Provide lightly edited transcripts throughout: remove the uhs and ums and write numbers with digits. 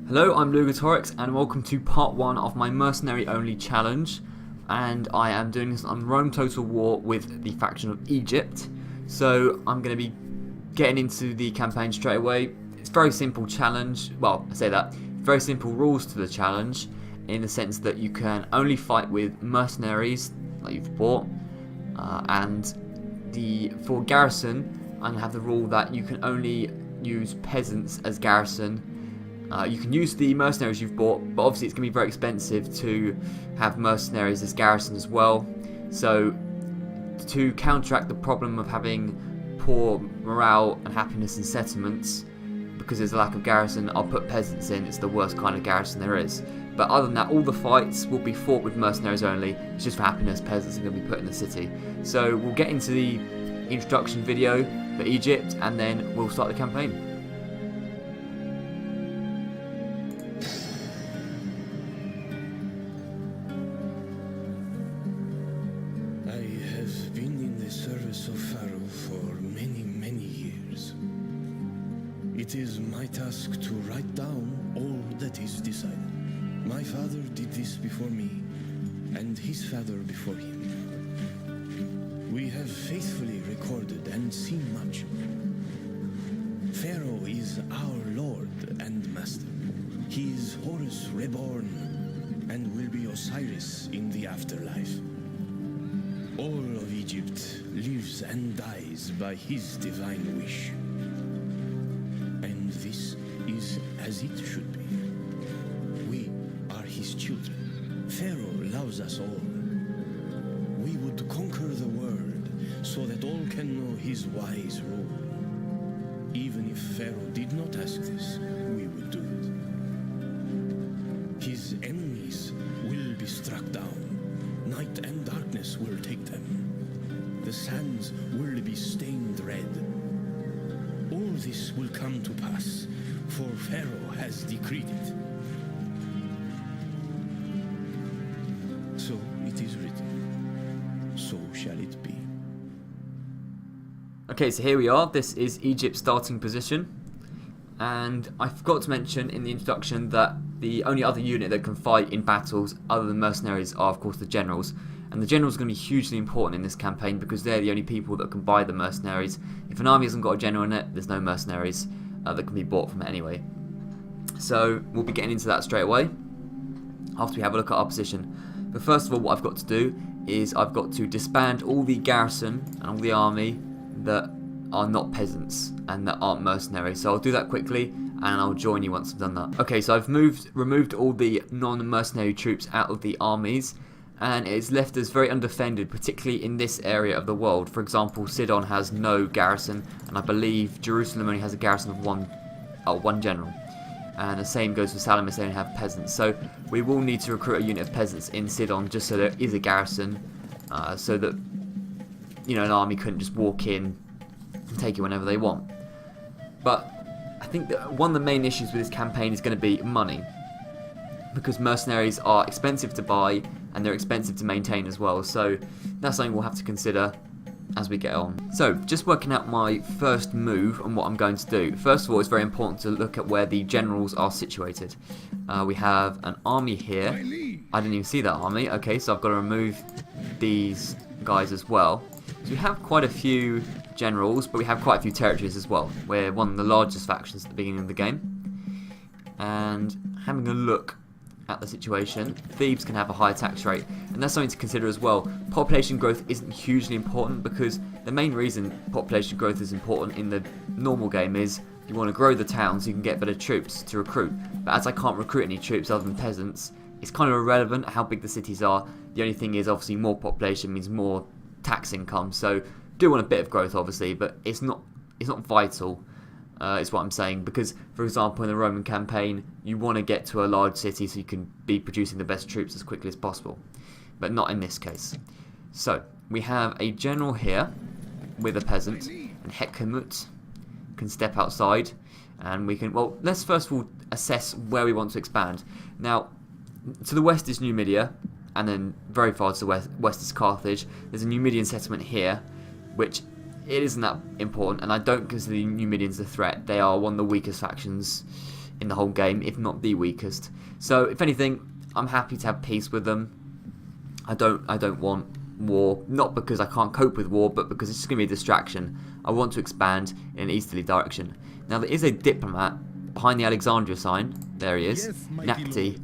Hello, I'm Lugatorix and welcome to part 1 of my Mercenary only challenge, and I am doing this on Rome Total War with the faction of Egypt. So I'm going to be getting into the campaign straight away. It's a very simple challenge, well I say that, very simple rules to the challenge in the sense that you can only fight with mercenaries that you've bought, and for garrison I'm going to have the rule that you can only use peasants as garrison. You can use the mercenaries you've bought, but obviously it's going to be very expensive to have mercenaries as garrison as well. So to counteract the problem of having poor morale and happiness in settlements, because there's a lack of garrison, I'll put peasants in. It's the worst kind of garrison there is. But other than that, all the fights will be fought with mercenaries only. It's just for happiness, peasants are going to be put in the city. So we'll get into the introduction video for Egypt and then we'll start the campaign. It is my task to write down all that is decided. My father did this before me, and his father before him. We have faithfully recorded and seen much. Pharaoh is our lord and master. He is Horus reborn, and will be Osiris in the afterlife. All of Egypt lives and dies by his divine wish. This is as it should be. We are his children. Pharaoh loves us all. We would conquer the world so that all can know his wise rule. Even if Pharaoh did not ask this, we would do it. His enemies will be struck down. Night and darkness will take them. The sands will be stained red. All this will come to pass, for Pharaoh has decreed it. So it is written, so shall it be. Okay, so here we are. This is Egypt's starting position. And I forgot to mention in the introduction that the only other unit that can fight in battles other than mercenaries are, of course, the generals. And the generals are going to be hugely important in this campaign because they're the only people that can buy the mercenaries. If an army hasn't got a general in it, there's no mercenaries that can be bought from it anyway. So we'll be getting into that straight away after we have a look at our position. But first of all, what I've got to do is I've got to disband all the garrison and all the army that are not peasants and that aren't mercenaries. So I'll do that quickly and I'll join you once I've done that. Okay, so I've removed all the non-mercenary troops out of the armies, and it's left us very undefended, particularly in this area of the world. For example, Sidon has no garrison, and I believe Jerusalem only has a garrison of one general. And the same goes for Salamis, they only have peasants. So we will need to recruit a unit of peasants in Sidon just so there is a garrison, so that an army couldn't just walk in and take it whenever they want. But I think that one of the main issues with this campaign is going to be money, because mercenaries are expensive to buy and they're expensive to maintain as well, so that's something we'll have to consider as we get on. So, just working out my first move and what I'm going to do. First of all, it's very important to look at where the generals are situated. We have an army here. I didn't even see that army. Okay, so I've got to remove these guys as well. So we have quite a few generals, but we have quite a few territories as well. We're one of the largest factions at the beginning of the game. And having a look at the situation, Thebes can have a high tax rate, and that's something to consider as well. Population growth isn't hugely important, because the main reason population growth is important in the normal game is you want to grow the town so you can get better troops to recruit. But as I can't recruit any troops other than peasants, it's kind of irrelevant how big the cities are. The only thing is obviously more population means more tax income, so do want a bit of growth obviously, but it's not vital. Is what I'm saying, because for example in the Roman campaign you want to get to a large city so you can be producing the best troops as quickly as possible, but not in this case. So we have a general here with a peasant, and Hekemut can step outside, and we can, well, let's first of all assess where we want to expand. Now to the west is Numidia, and then very far to the west is Carthage. There's a Numidian settlement here, which it isn't that important, and I don't consider the Numidians a threat. They are one of the weakest factions in the whole game, if not the weakest. So if anything, I'm happy to have peace with them. I don't want war, not because I can't cope with war, but because it's just going to be a distraction. I want to expand in an easterly direction. Now there is a diplomat behind the Alexandria sign. There he is, Yes, mighty Napti. lord.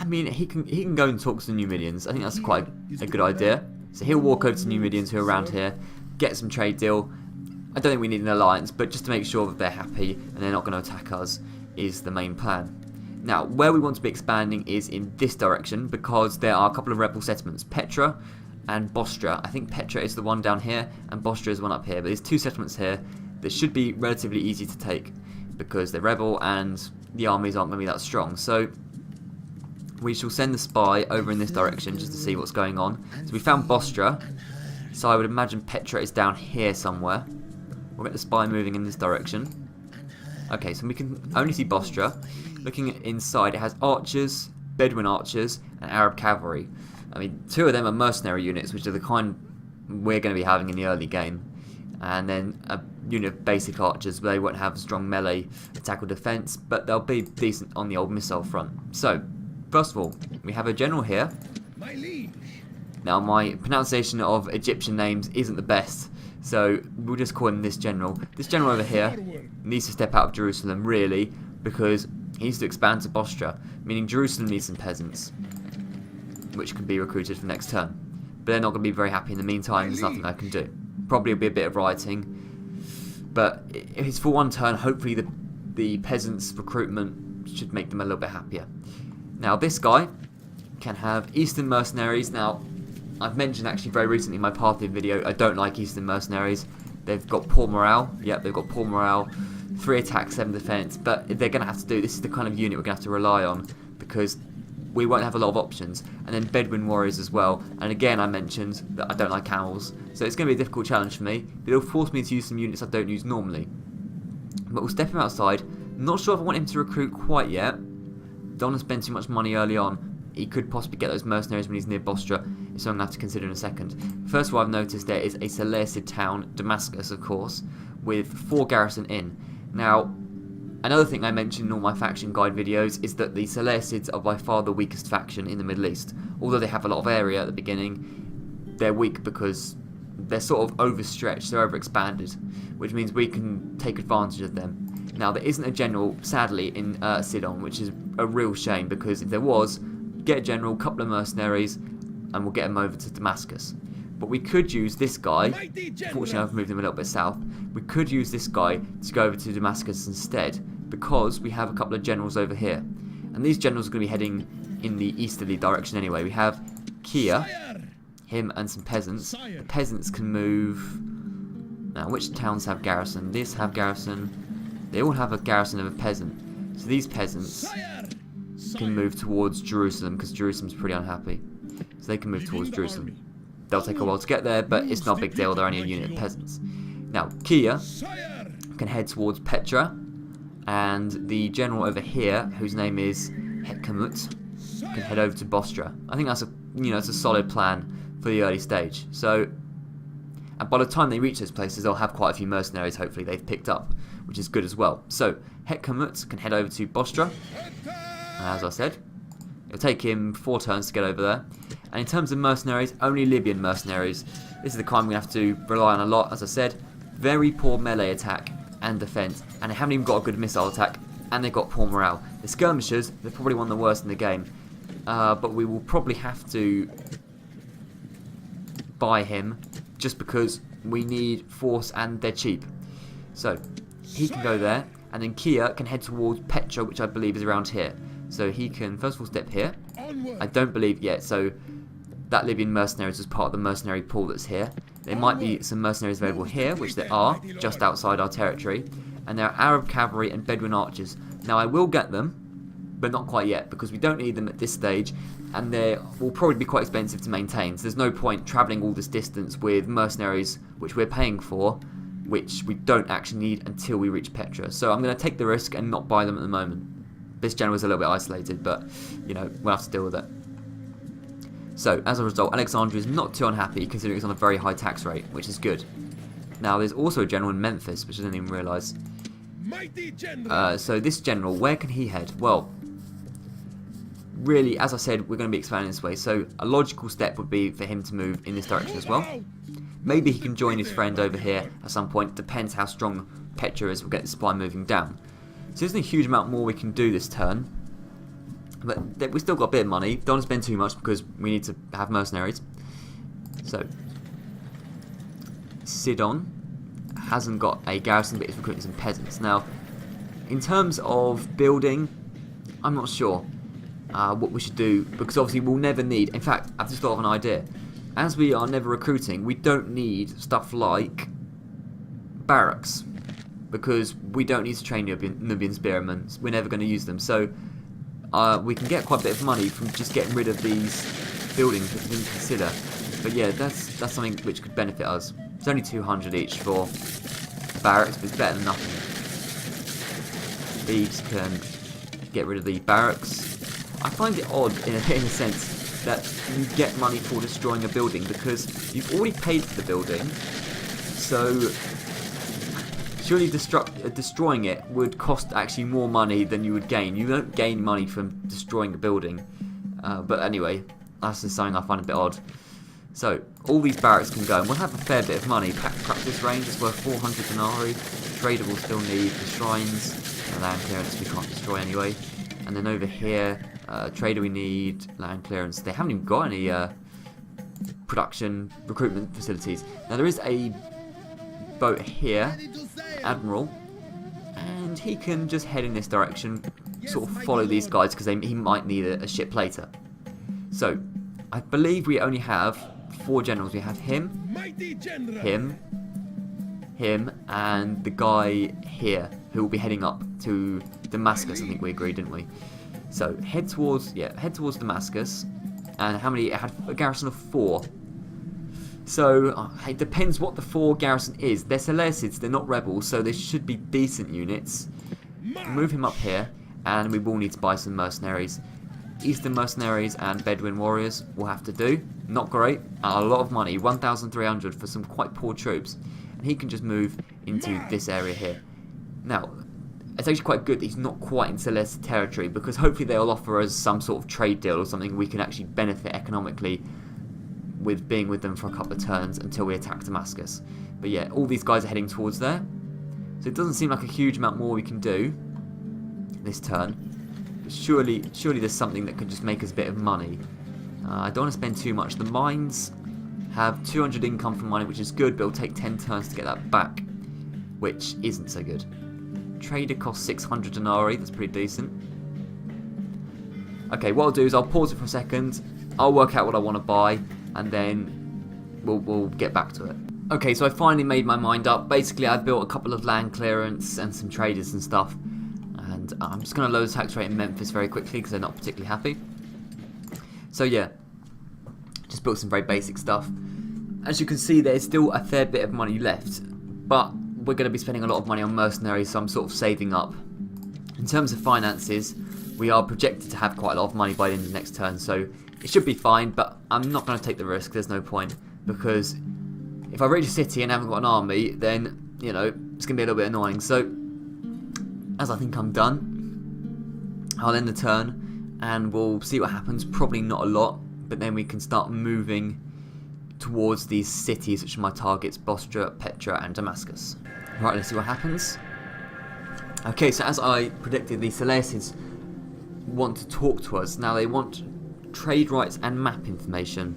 I mean, he can go and talk to the Numidians. I think that's quite a good idea. So he'll walk over to Numidians who are around here, get some trade deal. I don't think we need an alliance, but just to make sure that they're happy and they're not going to attack us is the main plan. Now, where we want to be expanding is in this direction because there are a couple of rebel settlements, Petra and Bostra. I think Petra is the one down here and Bostra is the one up here, but there's two settlements here that should be relatively easy to take because they're rebel and the armies aren't going to be that strong. So we shall send the spy over in this direction just to see what's going on. So we found Bostra, so I would imagine Petra is down here somewhere. We'll get the spy moving in this direction. Okay, so we can only see Bostra. Looking inside, it has archers, Bedouin archers, and Arab cavalry. I mean, two of them are mercenary units, which are the kind we're going to be having in the early game. And then a unit of basic archers, they won't have strong melee attack or defense, but they'll be decent on the old missile front. So, first of all, we have a general here. My liege. Now, my pronunciation of Egyptian names isn't the best, so we'll just call him this general. This general over here needs to step out of Jerusalem, really, because he needs to expand to Bostra, meaning Jerusalem needs some peasants, which can be recruited for next turn. But they're not going to be very happy in the meantime, there's nothing I can do. Probably will be a bit of rioting, but if it's for one turn, hopefully the peasants' recruitment should make them a little bit happier. Now, this guy can have Eastern Mercenaries. Now, I've mentioned actually very recently in my Parthian video, I don't like Eastern Mercenaries. They've got poor morale. Yep, they've got poor morale. 3 attack, 7 defense. But they're going to have to do, this is the kind of unit we're going to have to rely on because we won't have a lot of options. And then Bedouin warriors as well. And again, I mentioned that I don't like camels. So it's going to be a difficult challenge for me. But it'll force me to use some units I don't use normally. But we'll step him outside. Not sure if I want him to recruit quite yet. Don't want to spend too much money early on. He could possibly get those mercenaries when he's near Bostra. It's something I have to consider in a second. First of all, I've noticed there is a Seleucid town, Damascus, of course, with 4 garrison in. Now, another thing I mentioned in all my faction guide videos is that the Seleucids are by far the weakest faction in the Middle East. Although they have a lot of area at the beginning, they're weak because they're sort of overstretched, they're overexpanded, which means we can take advantage of them. Now, there isn't a general, sadly, in Sidon, which is a real shame, because if there was, get a general, couple of mercenaries, and we'll get them over to Damascus. But we could use this guy, fortunately I've moved him a little bit south, we could use this guy to go over to Damascus instead, because we have a couple of generals over here. And these generals are going to be heading in the easterly direction anyway. We have Kia, him and some peasants. The peasants can move... Now, which towns have garrison? These have garrison. They all have a garrison of a peasant. So these peasants can move towards Jerusalem, because Jerusalem's pretty unhappy. So they can move towards Jerusalem. They'll take a while to get there, but it's not a big deal, they're only a unit of peasants. Now, Kia can head towards Petra, and the general over here, whose name is Hekkamut, can head over to Bostra. I think that's it's a solid plan for the early stage. So, and by the time they reach those places, they'll have quite a few mercenaries, hopefully, they've picked up, which is good as well. So, Hekkamut can head over to Bostra, as I said. It'll take him 4 turns to get over there. And in terms of mercenaries, only Libyan mercenaries. This is the kind we're going to have to rely on a lot, as I said. Very poor melee attack and defense, and they haven't even got a good missile attack, and they've got poor morale. The skirmishers, they're probably one of the worst in the game. But we will probably have to buy him, just because we need force and they're cheap. So, he can go there, and then Kia can head towards Petra, which I believe is around here. So he can, first of all, step here. I don't believe yet, so that Libyan mercenaries is part of the mercenary pool that's here. There might be some mercenaries available here, which there are, just outside our territory. And there are Arab cavalry and Bedouin archers. Now, I will get them, but not quite yet, because we don't need them at this stage, and they will probably be quite expensive to maintain. So there's no point travelling all this distance with mercenaries, which we're paying for, which we don't actually need until we reach Petra. So I'm going to take the risk and not buy them at the moment. This general is a little bit isolated, but, we'll have to deal with it. So, as a result, Alexandria is not too unhappy, considering it's on a very high tax rate, which is good. Now, there's also a general in Memphis, which I didn't even realise. Mighty general. So this general, where can he head? Well, really, as I said, we're going to be expanding this way. So a logical step would be for him to move in this direction as well. Maybe he can join his friend over here at some point. Depends how strong Petra is. We'll get the supply moving down. So there's a huge amount more we can do this turn. But we still got a bit of money. Don't want to spend too much because we need to have mercenaries. So Sidon hasn't got a garrison, but it's recruiting some peasants. Now, in terms of building, I'm not sure what we should do, because obviously we'll never need, in fact, I've just thought of an idea. As we are never recruiting, we don't need stuff like barracks, because we don't need to train Nubian spearmen. We're never going to use them. So we can get quite a bit of money from just getting rid of these buildings that we didn't consider. But yeah, that's something which could benefit us. It's only 200 each for barracks, but it's better than nothing. Thieves can get rid of the barracks. I find it odd, in a sense, that you get money for destroying a building, because you've already paid for the building, so surely destroying it would cost actually more money than you would gain. You don't gain money from destroying a building. But anyway, that's just something I find a bit odd. So, all these barracks can go, and we'll have a fair bit of money. Practice range is worth 400 denarii. Trader will still need the shrines, and land clearance we can't destroy anyway. And then over here, trader we need, land clearance. They haven't even got any production recruitment facilities. Now there is a boat here, Admiral, and he can just head in this direction, sort of follow these guys, because he might need a ship later. So, I believe we only have 4 generals. We have him, him, and the guy here, who will be heading up to Damascus. I think we agreed, didn't we? So head towards Damascus. And how many? It had a garrison of 4. So it depends what the 4 garrison is. They're Seleucids, they're not rebels, so they should be decent units. Move him up here, and we will need to buy some mercenaries. Eastern mercenaries and Bedouin warriors will have to do. Not great. A lot of money, 1,300 for some quite poor troops. And he can just move into this area here. Now, it's actually quite good that he's not quite in Seleucid territory, because hopefully they'll offer us some sort of trade deal or something we can actually benefit economically with being with them for a couple of turns until we attack Damascus. But yeah, all these guys are heading towards there. So it doesn't seem like a huge amount more we can do this turn. But surely there's something that could just make us a bit of money. I don't want to spend too much. The mines have 200 income from mining, which is good, but it'll take 10 turns to get that back, which isn't so good. Trader costs 600 denarii, that's pretty decent. Okay, what I'll do is I'll pause it for a second, I'll work out what I want to buy, and then we'll get back to it. Okay, so I finally made my mind up. Basically, I built a couple of land clearance and some traders and stuff, and I'm just going to lower the tax rate in Memphis very quickly because they're not particularly happy. So yeah, just built some very basic stuff. As you can see, there's still a fair bit of money left, but we're going to be spending a lot of money on mercenaries, so I'm sort of saving up. In terms of finances, we are projected to have quite a lot of money by the end of the next turn, so it should be fine, but I'm not going to take the risk. There's no point, because if I reach a city and haven't got an army, then, you know, it's going to be a little bit annoying. So, as I think I'm done, I'll end the turn, and we'll see what happens. Probably not a lot, but then we can start moving towards these cities, which are my targets: Bostra, Petra, and Damascus. Right, let's see what happens. Okay, so as I predicted, the Seleucids want to talk to us. Now they want trade rights and map information.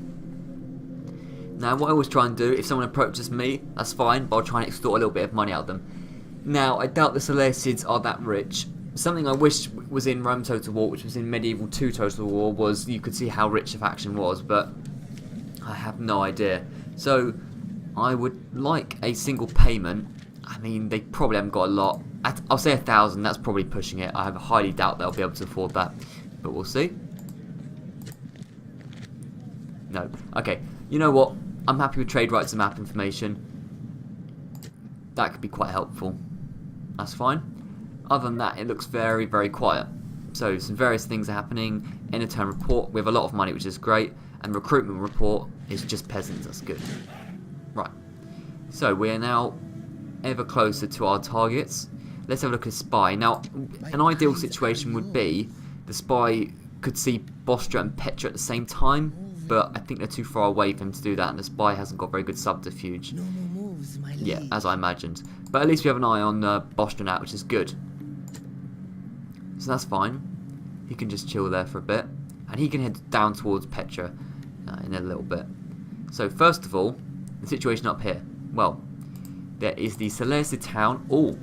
Now what I always try and do, if someone approaches me, that's fine, but I'll try and extort a little bit of money out of them. Now I doubt the Seleucids are that rich. Something I wish was in Rome Total War, which was in Medieval 2 Total War, was you could see how rich the faction was, but I have no idea. So I would like a single payment. I mean, they probably haven't got a lot. I'll say 1,000, that's probably pushing it. I highly doubt they'll be able to afford that, but we'll see. No. Okay, you know what? I'm happy with trade rights and map information. That could be quite helpful. That's fine. Other than that, it looks very, very quiet. So some various things are happening. End of turn report, we have a lot of money, which is great. And recruitment report is just peasants, that's good. Right. So we are now ever closer to our targets. let's have a look at Spy. Now, an ideal situation would be the Spy could see Bostra and Petra at the same time, but I think they're too far away for him to do that, and the Spy hasn't got very good subterfuge. No more moves, my Yeah, liege. as I imagined. But at least we have an eye on Bostra now, which is good. So that's fine. He can just chill there for a bit. And he can head down towards Petra in a little bit. So first of all, the situation up here. Well, there is the Seleucid town. Oh,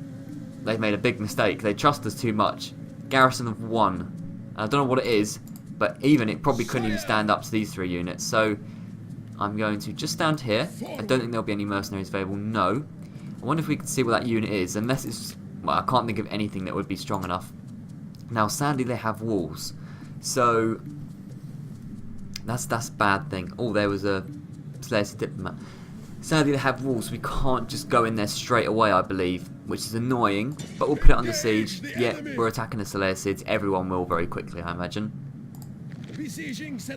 they've made a big mistake. They trust us too much. Garrison of 1. And I don't know what it is, but even it probably couldn't even stand up to these 3 units. So I'm going to just stand here. I don't think there'll be any mercenaries available. No. I wonder if we can see what that unit is. Unless it's... Well, I can't think of anything that would be strong enough. Now, sadly, they have walls. So that's a bad thing. Oh, there was a Seleucid diplomat. Sadly, they have walls. We can't just go in there straight away, I believe, which is annoying. But we'll put it under siege. Yeah, we're attacking the Seleucids. Everyone will very quickly, I imagine.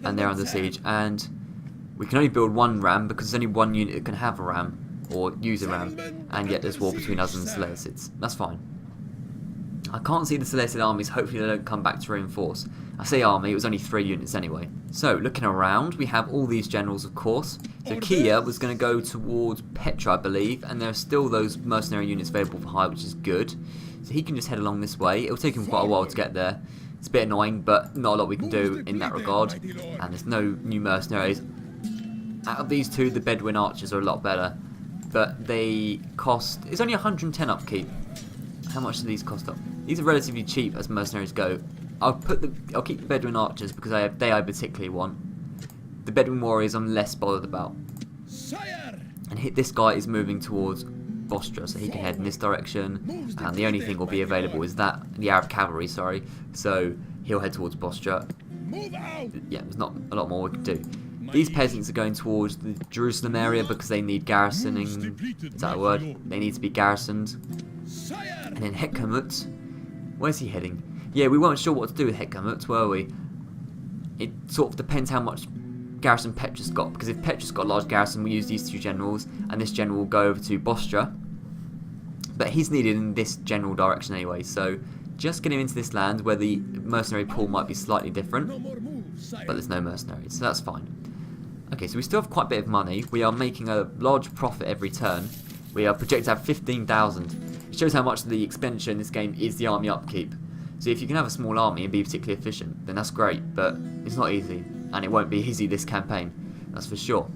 And they're under siege. And we can only build 1 ram because there's only 1 unit that can have a ram or use a ram. And yet there's war between us and the Seleucids. That's fine. I can't see the Seleucid armies. Hopefully they don't come back to reinforce. I say army, it was only 3 units anyway. So, looking around, we have all these generals, of course. So Kia was going to go towards Petra, I believe, and there are still those mercenary units available for hire, which is good. So he can just head along this way. It'll take him quite a while to get there. It's a bit annoying, but not a lot we can do in that regard. And there's no new mercenaries. Out of these 2, the Bedouin archers are a lot better. But they cost... It's only 110 upkeep. How much do these cost up? These are relatively cheap as mercenaries go. I'll keep the Bedouin archers because I particularly want. The Bedouin warriors I'm less bothered about. And this guy is moving towards Bostra, so he can head in this direction. And the only thing will be available is the Arab cavalry, sorry. So he'll head towards Bostra. Yeah, there's not a lot more we can do. These peasants are going towards the Jerusalem area because they need garrisoning. Is that a word? They need to be garrisoned. And then Hekkamut, where's he heading? Yeah, we weren't sure what to do with Hekkamut, were we? It sort of depends how much garrison Petra's got, because if Petra's got a large garrison, we use these 2 generals, and this general will go over to Bostra. But he's needed in this general direction anyway, so just get him into this land where the mercenary pool might be slightly different, but there's no mercenaries, so that's fine. Okay, so we still have quite a bit of money. We are making a large profit every turn. We are projected to have 15,000. It shows how much the expenditure in this game is the army upkeep. So if you can have a small army and be particularly efficient, then that's great, but it's not easy, and it won't be easy this campaign, that's for sure.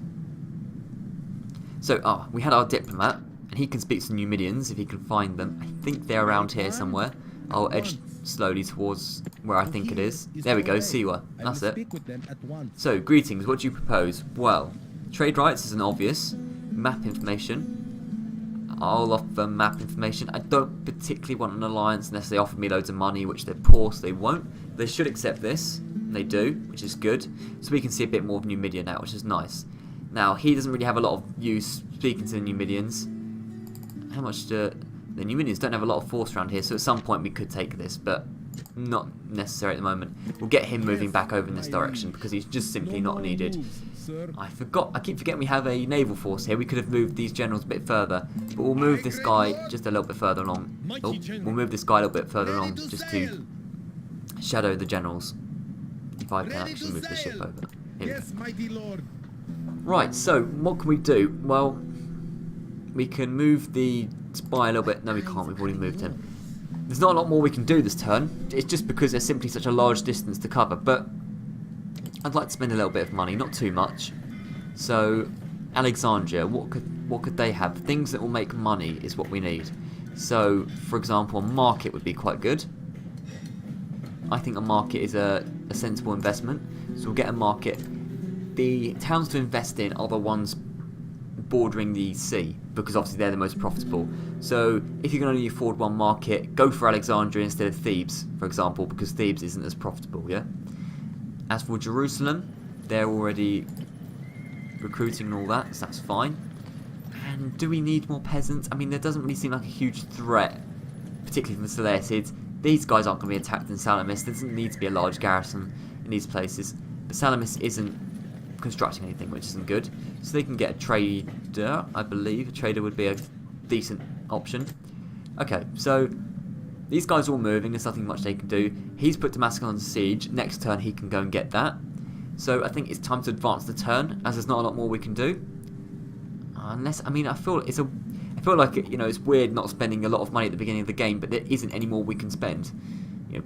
So, we had our diplomat, and he can speak to Numidians if he can find them. I think they're around here somewhere. I'll edge slowly towards where I think it is. There we go, Siwa, that's it. So, greetings, what do you propose? Well, trade rights is an obvious. Map information. I'll offer map information. I don't particularly want an alliance unless they offer me loads of money, which they're poor, so they won't. They should accept this. They do, which is good. So we can see a bit more of Numidia now, which is nice. Now, he doesn't really have a lot of use speaking to the Numidians. How much do... The Numidians don't have a lot of force around here, so at some point we could take this, but not necessary at the moment. We'll get him moving back over in this direction, because he's just simply not needed. I keep forgetting we have a naval force here. We could have moved these generals a bit further, but we'll move this guy just a little bit further along. Oh, we'll move this guy a little bit further along just to shadow the generals. If I can actually move the ship over. Here we go. Right, so what can we do? Well, we can move the spy a little bit. No, we can't. We've already moved him. There's not a lot more we can do this turn. It's just because there's simply such a large distance to cover, but I'd like to spend a little bit of money, not too much. So, Alexandria, what could they have? Things that will make money is what we need. So, for example, a market would be quite good. I think a market is a sensible investment. So we'll get a market. The towns to invest in are the ones bordering the sea, because obviously they're the most profitable. So if you can only afford one market, go for Alexandria instead of Thebes, for example, because Thebes isn't as profitable, yeah? As for Jerusalem, they're already recruiting and all that, so that's fine. And do we need more peasants? I mean, there doesn't really seem like a huge threat, particularly from the Seleucids. These guys aren't going to be attacked in Salamis. There doesn't need to be a large garrison in these places. But Salamis isn't constructing anything, which isn't good. So they can get a trader, I believe. A trader would be a decent option. Okay, so these guys are all moving. There's nothing much they can do. He's put Damascus on siege. Next turn he can go and get that. So I think it's time to advance the turn, as there's not a lot more we can do. Unless, I mean, I feel like it's weird not spending a lot of money at the beginning of the game, but there isn't any more we can spend.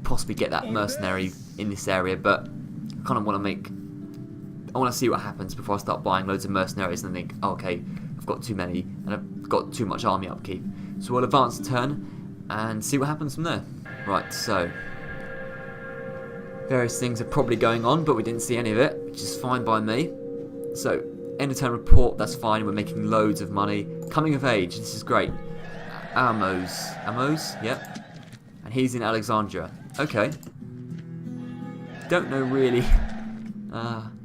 Possibly get that mercenary in this area, but I kind of want to see what happens before I start buying loads of mercenaries and think, oh, okay, I've got too many and I've got too much army upkeep. So we'll advance the turn and see what happens from there. Right, so various things are probably going on, but we didn't see any of it, which is fine by me. So end of turn report, that's fine. We're making loads of money. Coming of age, this is great. Amos, yep. And he's in Alexandria. Okay. Don't know really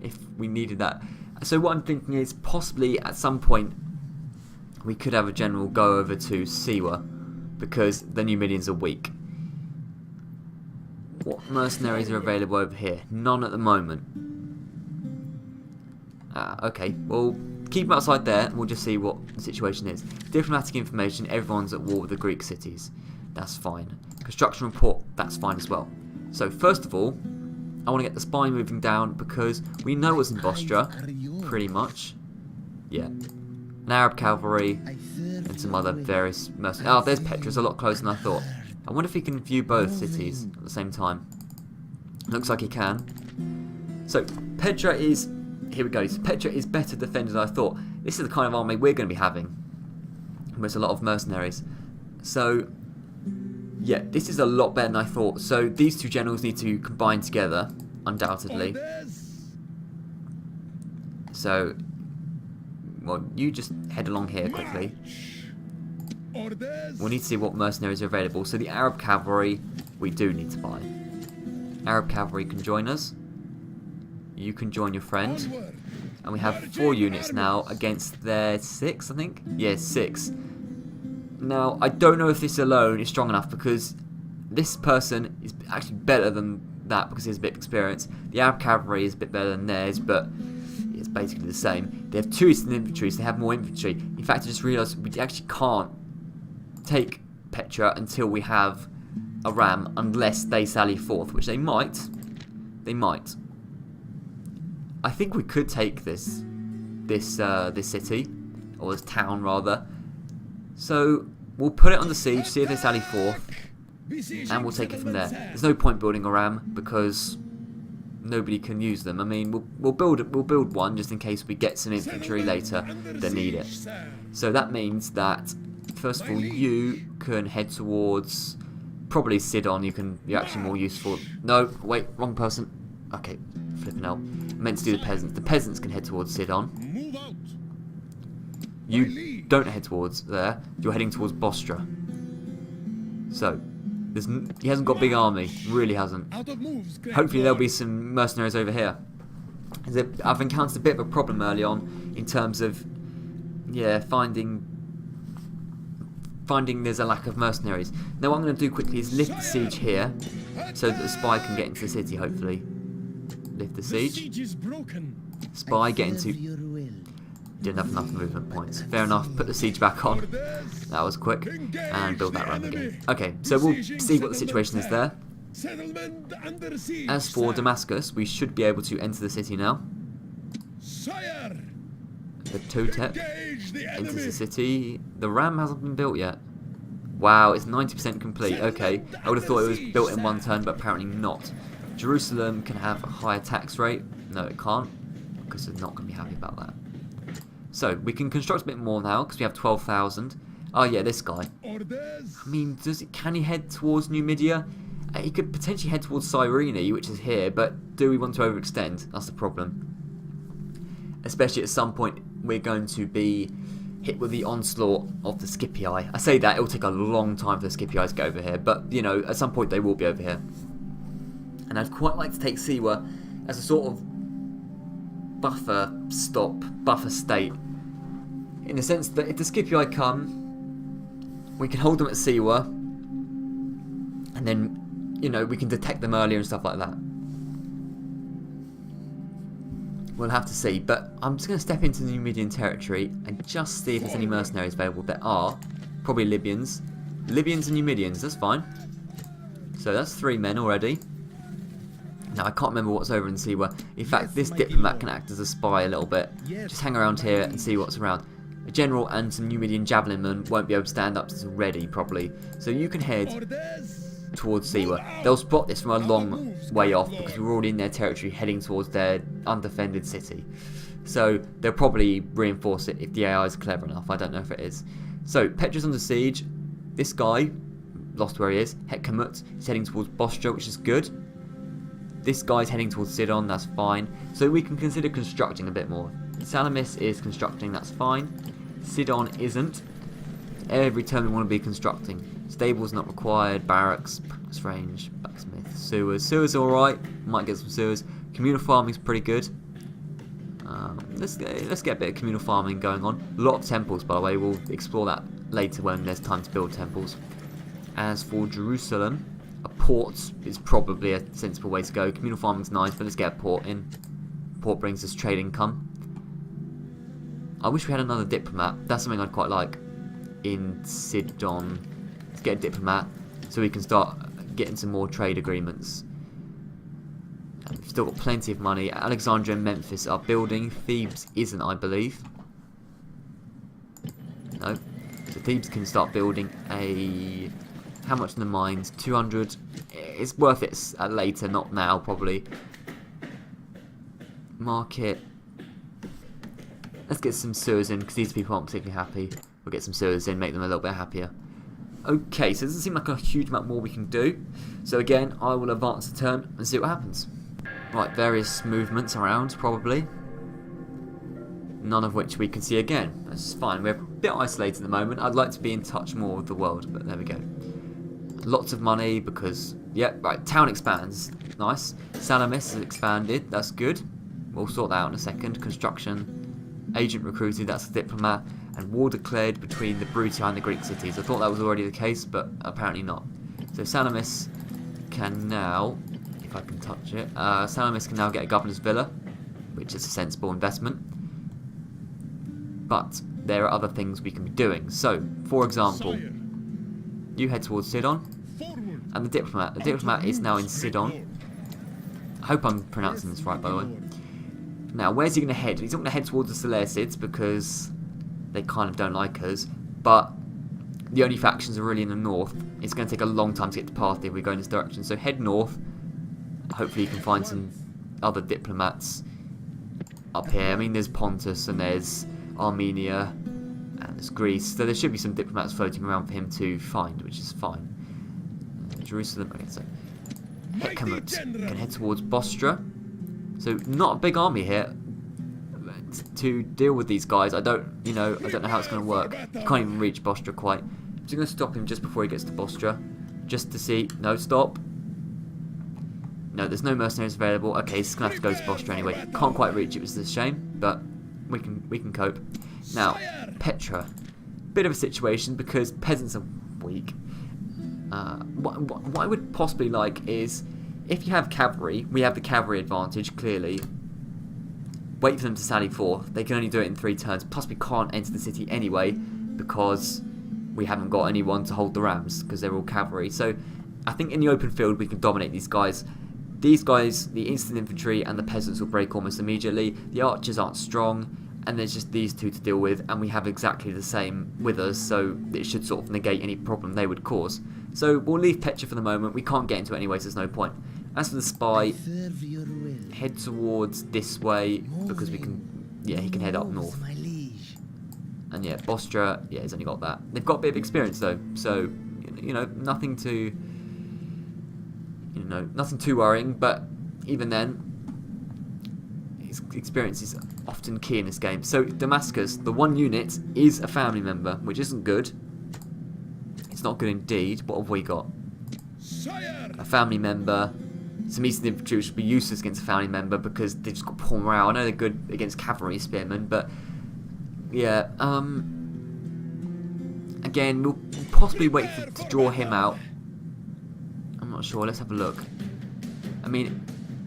if we needed that. So what I'm thinking is possibly at some point we could have a general go over to Siwa because the Numidians are weak. What mercenaries are available over here? None at the moment. Okay, well, keep them outside there and we'll just see what the situation is. Diplomatic information, everyone's at war with the Greek cities. That's fine. Construction report, that's fine as well. So first of all, I want to get the spy moving down because we know what's in Bostra, pretty much. Yeah. An Arab cavalry and some other various mercenaries. Oh, there's Petra, it's a lot closer than I thought. I wonder if he can view both cities at the same time. Looks like he can. So Petra is... Here we go. So Petra is better defended than I thought. This is the kind of army we're going to be having. There's a lot of mercenaries. So, yeah, this is a lot better than I thought. So these two generals need to combine together, undoubtedly. So, well, you just head along here quickly. We'll need to see what mercenaries are available. So the Arab cavalry, we do need to buy. Arab cavalry can join us. You can join your friend. And we have 4 units now against their 6, I think? Yeah, 6. Now, I don't know if this alone is strong enough because this person is actually better than that because he has a bit of experience. The Arab cavalry is a bit better than theirs, but it's basically the same. They have 2 Eastern infantry, so they have more infantry. In fact, I just realised we actually can't take Petra until we have a ram unless they sally forth, which they might. They might. I think we could take this city, or this town rather. So we'll put it under siege, see if they sally forth, and we'll take it from there. There's no point building a ram because nobody can use them. I mean, we'll build one just in case we get some infantry later that need it. So that means that first of all, you can head towards probably Sidon. You're actually more useful. No, wait, wrong person. Okay, flipping out. Meant to do the peasants. The peasants can head towards Sidon. You don't head towards there. You're heading towards Bostra. So, he hasn't got a big army. Really hasn't. Hopefully there'll be some mercenaries over here. I've encountered a bit of a problem early on in terms of, yeah, finding there's a lack of mercenaries. Now what I'm going to do quickly is lift the siege here so that the spy can get into the city, hopefully. Lift the siege. Spy, get into... Didn't have enough movement points. Fair enough, put the siege back on. That was quick. And build that ram again. Okay, so we'll see what the situation is there. As for Damascus, we should be able to enter the city now. The Totep enters the city. The ram hasn't been built yet. Wow, it's 90% complete. Okay, I would have thought it was built in one turn, but apparently not. Jerusalem can have a higher tax rate. No, it can't, because they're not going to be happy about that. So, we can construct a bit more now, because we have 12,000. Oh yeah, this guy. I mean, can he head towards Numidia? He could potentially head towards Cyrene, which is here, but do we want to overextend? That's the problem. Especially at some point, we're going to be hit with the onslaught of the Scipii. I say that, it'll take a long time for the Scipii to get over here, but, you know, at some point they will be over here. And I'd quite like to take Siwa as a sort of buffer state. In the sense that if the Scipii come, we can hold them at Siwa, and then, you know, we can detect them earlier and stuff like that. We'll have to see, but I'm just going to step into the Numidian territory and just see if there's any mercenaries available. There are, probably Libyans. Libyans and Numidians, that's fine. So that's 3 men already. Now I can't remember what's over in Siwa. In fact, this diplomat can act as a spy a little bit. Just hang around here and see what's around. A general and some Numidian javelin men won't be able to stand up to ready properly. So you can head towards Siwa. They'll spot this from a long way off because we're already in their territory heading towards their undefended city. So they'll probably reinforce it if the AI is clever enough. I don't know if it is. So Petra's under siege. This guy, lost where he is, Hekkamut, is heading towards Bostra, which is good. This guy's heading towards Sidon, that's fine. So we can consider constructing a bit more. Salamis is constructing, that's fine. Sidon isn't. Every turn we want to be constructing. Stables not required, barracks, practice range, blacksmith, sewers. Sewers are alright, might get some sewers. Communal farming's pretty good. Let's get a bit of communal farming going on. A lot of temples, by the way, we'll explore that later when there's time to build temples. As for Jerusalem, a port is probably a sensible way to go. Communal farming's nice, but let's get a port in. Port brings us trade income. I wish we had another diplomat. That's something I'd quite like in Sidon. Let's get a diplomat so we can start getting some more trade agreements. And we've still got plenty of money. Alexandria and Memphis are building. Thebes isn't, I believe. No. So Thebes can start building a... How much in the mines? 200. It's worth it later, not now, probably. Market. Let's get some sewers in, because these people aren't particularly happy. We'll get some sewers in, make them a little bit happier. Okay, so it doesn't seem like a huge amount more we can do. So again, I will advance the turn and see what happens. Right, various movements around, probably. None of which we can see again. That's fine. We're a bit isolated at the moment. I'd like to be in touch more with the world, but there we go. Lots of money because, yeah, right, town expands. Nice. Salamis has expanded. That's good. We'll sort that out in a second. Construction. Agent recruited. That's a diplomat. And war declared between the Brutii and the Greek cities. I thought that was already the case, but apparently not. So Salamis can now, if I can touch it, Salamis can now get a governor's villa, which is a sensible investment. But there are other things we can be doing. So, for example, you head towards Sidon. And the diplomat is now in Sidon. I hope I'm pronouncing this right, by the way. Now, where's he going to head? He's not going to head towards the Seleucids because they kind of don't like us. But the only factions are really in the north. It's going to take a long time to get to Parthia if we go in this direction. So head north. Hopefully you can find some other diplomats up here. I mean, there's Pontus and there's Armenia and there's Greece. So there should be some diplomats floating around for him to find, which is fine. Jerusalem. Okay, so Hekkamut can head towards Bostra. So not a big army here to deal with these guys. I don't know how it's going to work. He can't even reach Bostra quite. I'm just going to stop him just before he gets to Bostra, just to see. No, stop. No, there's no mercenaries available. Okay, he's going to have to go to Bostra anyway. Can't quite reach it, which is a shame, but we can cope. Now, Petra. Bit of a situation because peasants are weak. What I would possibly like is, if you have cavalry, we have the cavalry advantage, clearly. Wait for them to sally forth. They can only do it in 3 turns. Plus, we can't enter the city anyway, because we haven't got anyone to hold the rams, because they're all cavalry. So, I think in the open field, we can dominate these guys. These guys, the instant infantry and the peasants will break almost immediately. The archers aren't strong, and there's just these 2 to deal with, and we have exactly the same with us, so it should sort of negate any problem they would cause. So we'll leave Petra for the moment. We can't get into it anyway, so there's no point. As for the spy, head towards this way, because we can, yeah, he can head up north. And yeah, Bostra, yeah, he's only got that. They've got a bit of experience though, so, nothing too worrying, but even then, his experience is often key in this game. So Damascus, the one unit, is a family member, which isn't good. It's not good indeed. What have we got? A family member. Some Eastern infantry which would be useless against a family member because they've just got poor morale. I know they're good against cavalry spearmen, but yeah. Again, we'll possibly wait to draw him out. I'm not sure. Let's have a look. I mean,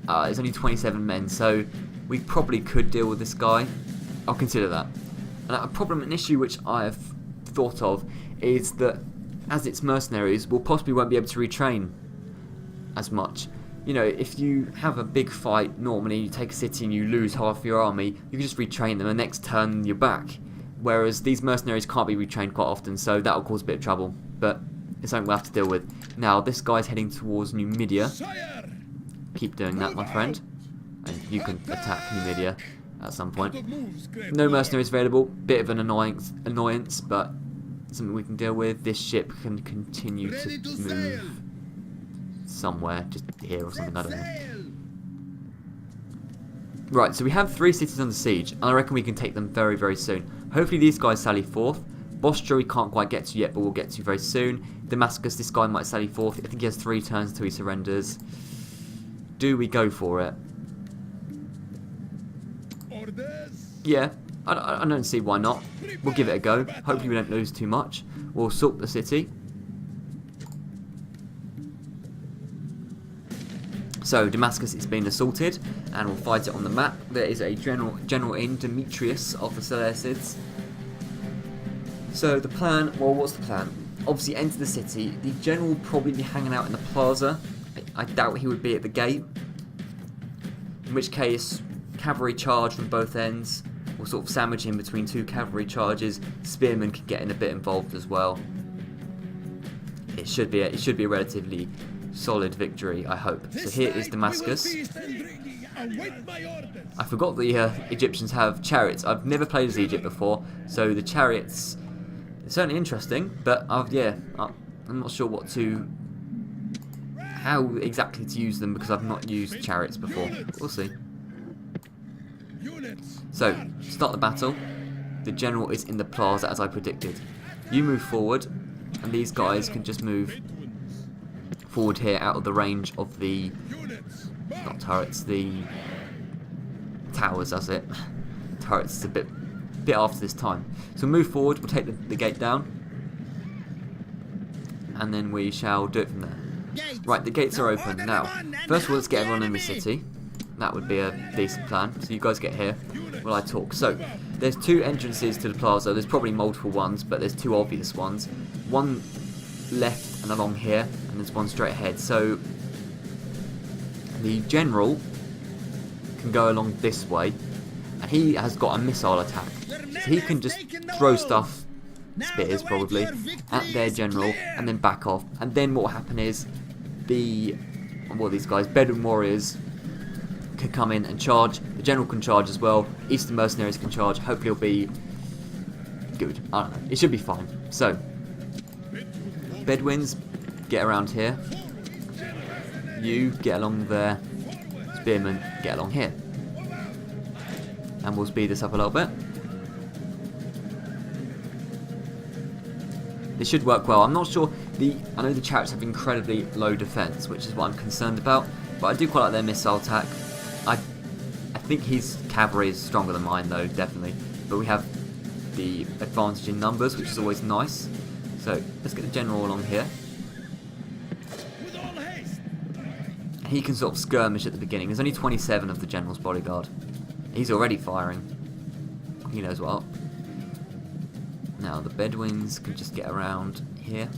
there's only 27 men, so we probably could deal with this guy. I'll consider that. And a problem, an issue which I've thought of, is that as it's mercenaries, we'll possibly won't be able to retrain as much. You know, if you have a big fight, normally you take a city and you lose half your army, you can just retrain them and next turn you're back. Whereas these mercenaries can't be retrained quite often, so that'll cause a bit of trouble. But it's something we'll have to deal with. Now, this guy's heading towards Numidia. Keep doing that, my friend. And you can attack Numidia at some point. No mercenaries available. Bit of an annoyance, but something we can deal with. This ship can continue to move somewhere, just here or something, I don't know. Right, so we have 3 cities under siege, and I reckon we can take them very, very soon. Hopefully these guys sally forth. Bostra we can't quite get to yet, but we'll get to very soon. Damascus, this guy might sally forth. I think he has 3 turns until he surrenders. Do we go for it? Yeah, I don't see why not. We'll give it a go. Hopefully we don't lose too much. We'll assault the city. So Damascus is being assaulted, and we'll fight it on the map. There is a general in, Demetrius of the Seleucids. So the plan, well, what's the plan? Obviously enter the city. The general will probably be hanging out in the plaza. I doubt he would be at the gate. In which case, cavalry charge from both ends. We'll sort of sandwich him between 2 cavalry charges. Spearmen can get in a bit involved as well. It should be a relatively solid victory, I hope. So here is Damascus. I forgot the Egyptians have chariots. I've never played as Egypt before, so the chariots are certainly interesting, but yeah, I'm not sure how exactly to use them because I've not used chariots before. We'll see. So, start the battle. The general is in the plaza as I predicted. You move forward, and these guys can just move forward here out of the range of the, not turrets, the towers, that's it. Turrets is a bit after this time. So move forward, we'll take the gate down, and then we shall do it from there. Right, the gates are open. Now, first of all, let's get everyone in the city. That would be a decent plan. So you guys get here while I talk. So, there's 2 entrances to the plaza. There's probably multiple ones, but there's 2 obvious ones. One left and along here, and there's one straight ahead. So the general can go along this way, and he has got a missile attack. So he can just throw stuff, spears probably, at their general, and then back off. And then what will happen is these guys, Bedouin warriors, can come in and charge. The general can charge as well. Eastern mercenaries can charge. Hopefully it'll be good. I don't know. It should be fine. So, Bedouins, get around here. You get along there. Spearmen, get along here. And we'll speed this up a little bit. This should work well. I'm not sure. I know the Chariots have incredibly low defense, which is what I'm concerned about. But I do quite like their missile attack. I think his cavalry is stronger than mine, though, definitely. But we have the advantage in numbers, which is always nice. So let's get the general along here. He can sort of skirmish at the beginning. There's only 27 of the general's bodyguard. He's already firing. He knows what. Now the Bedouins can just get around here.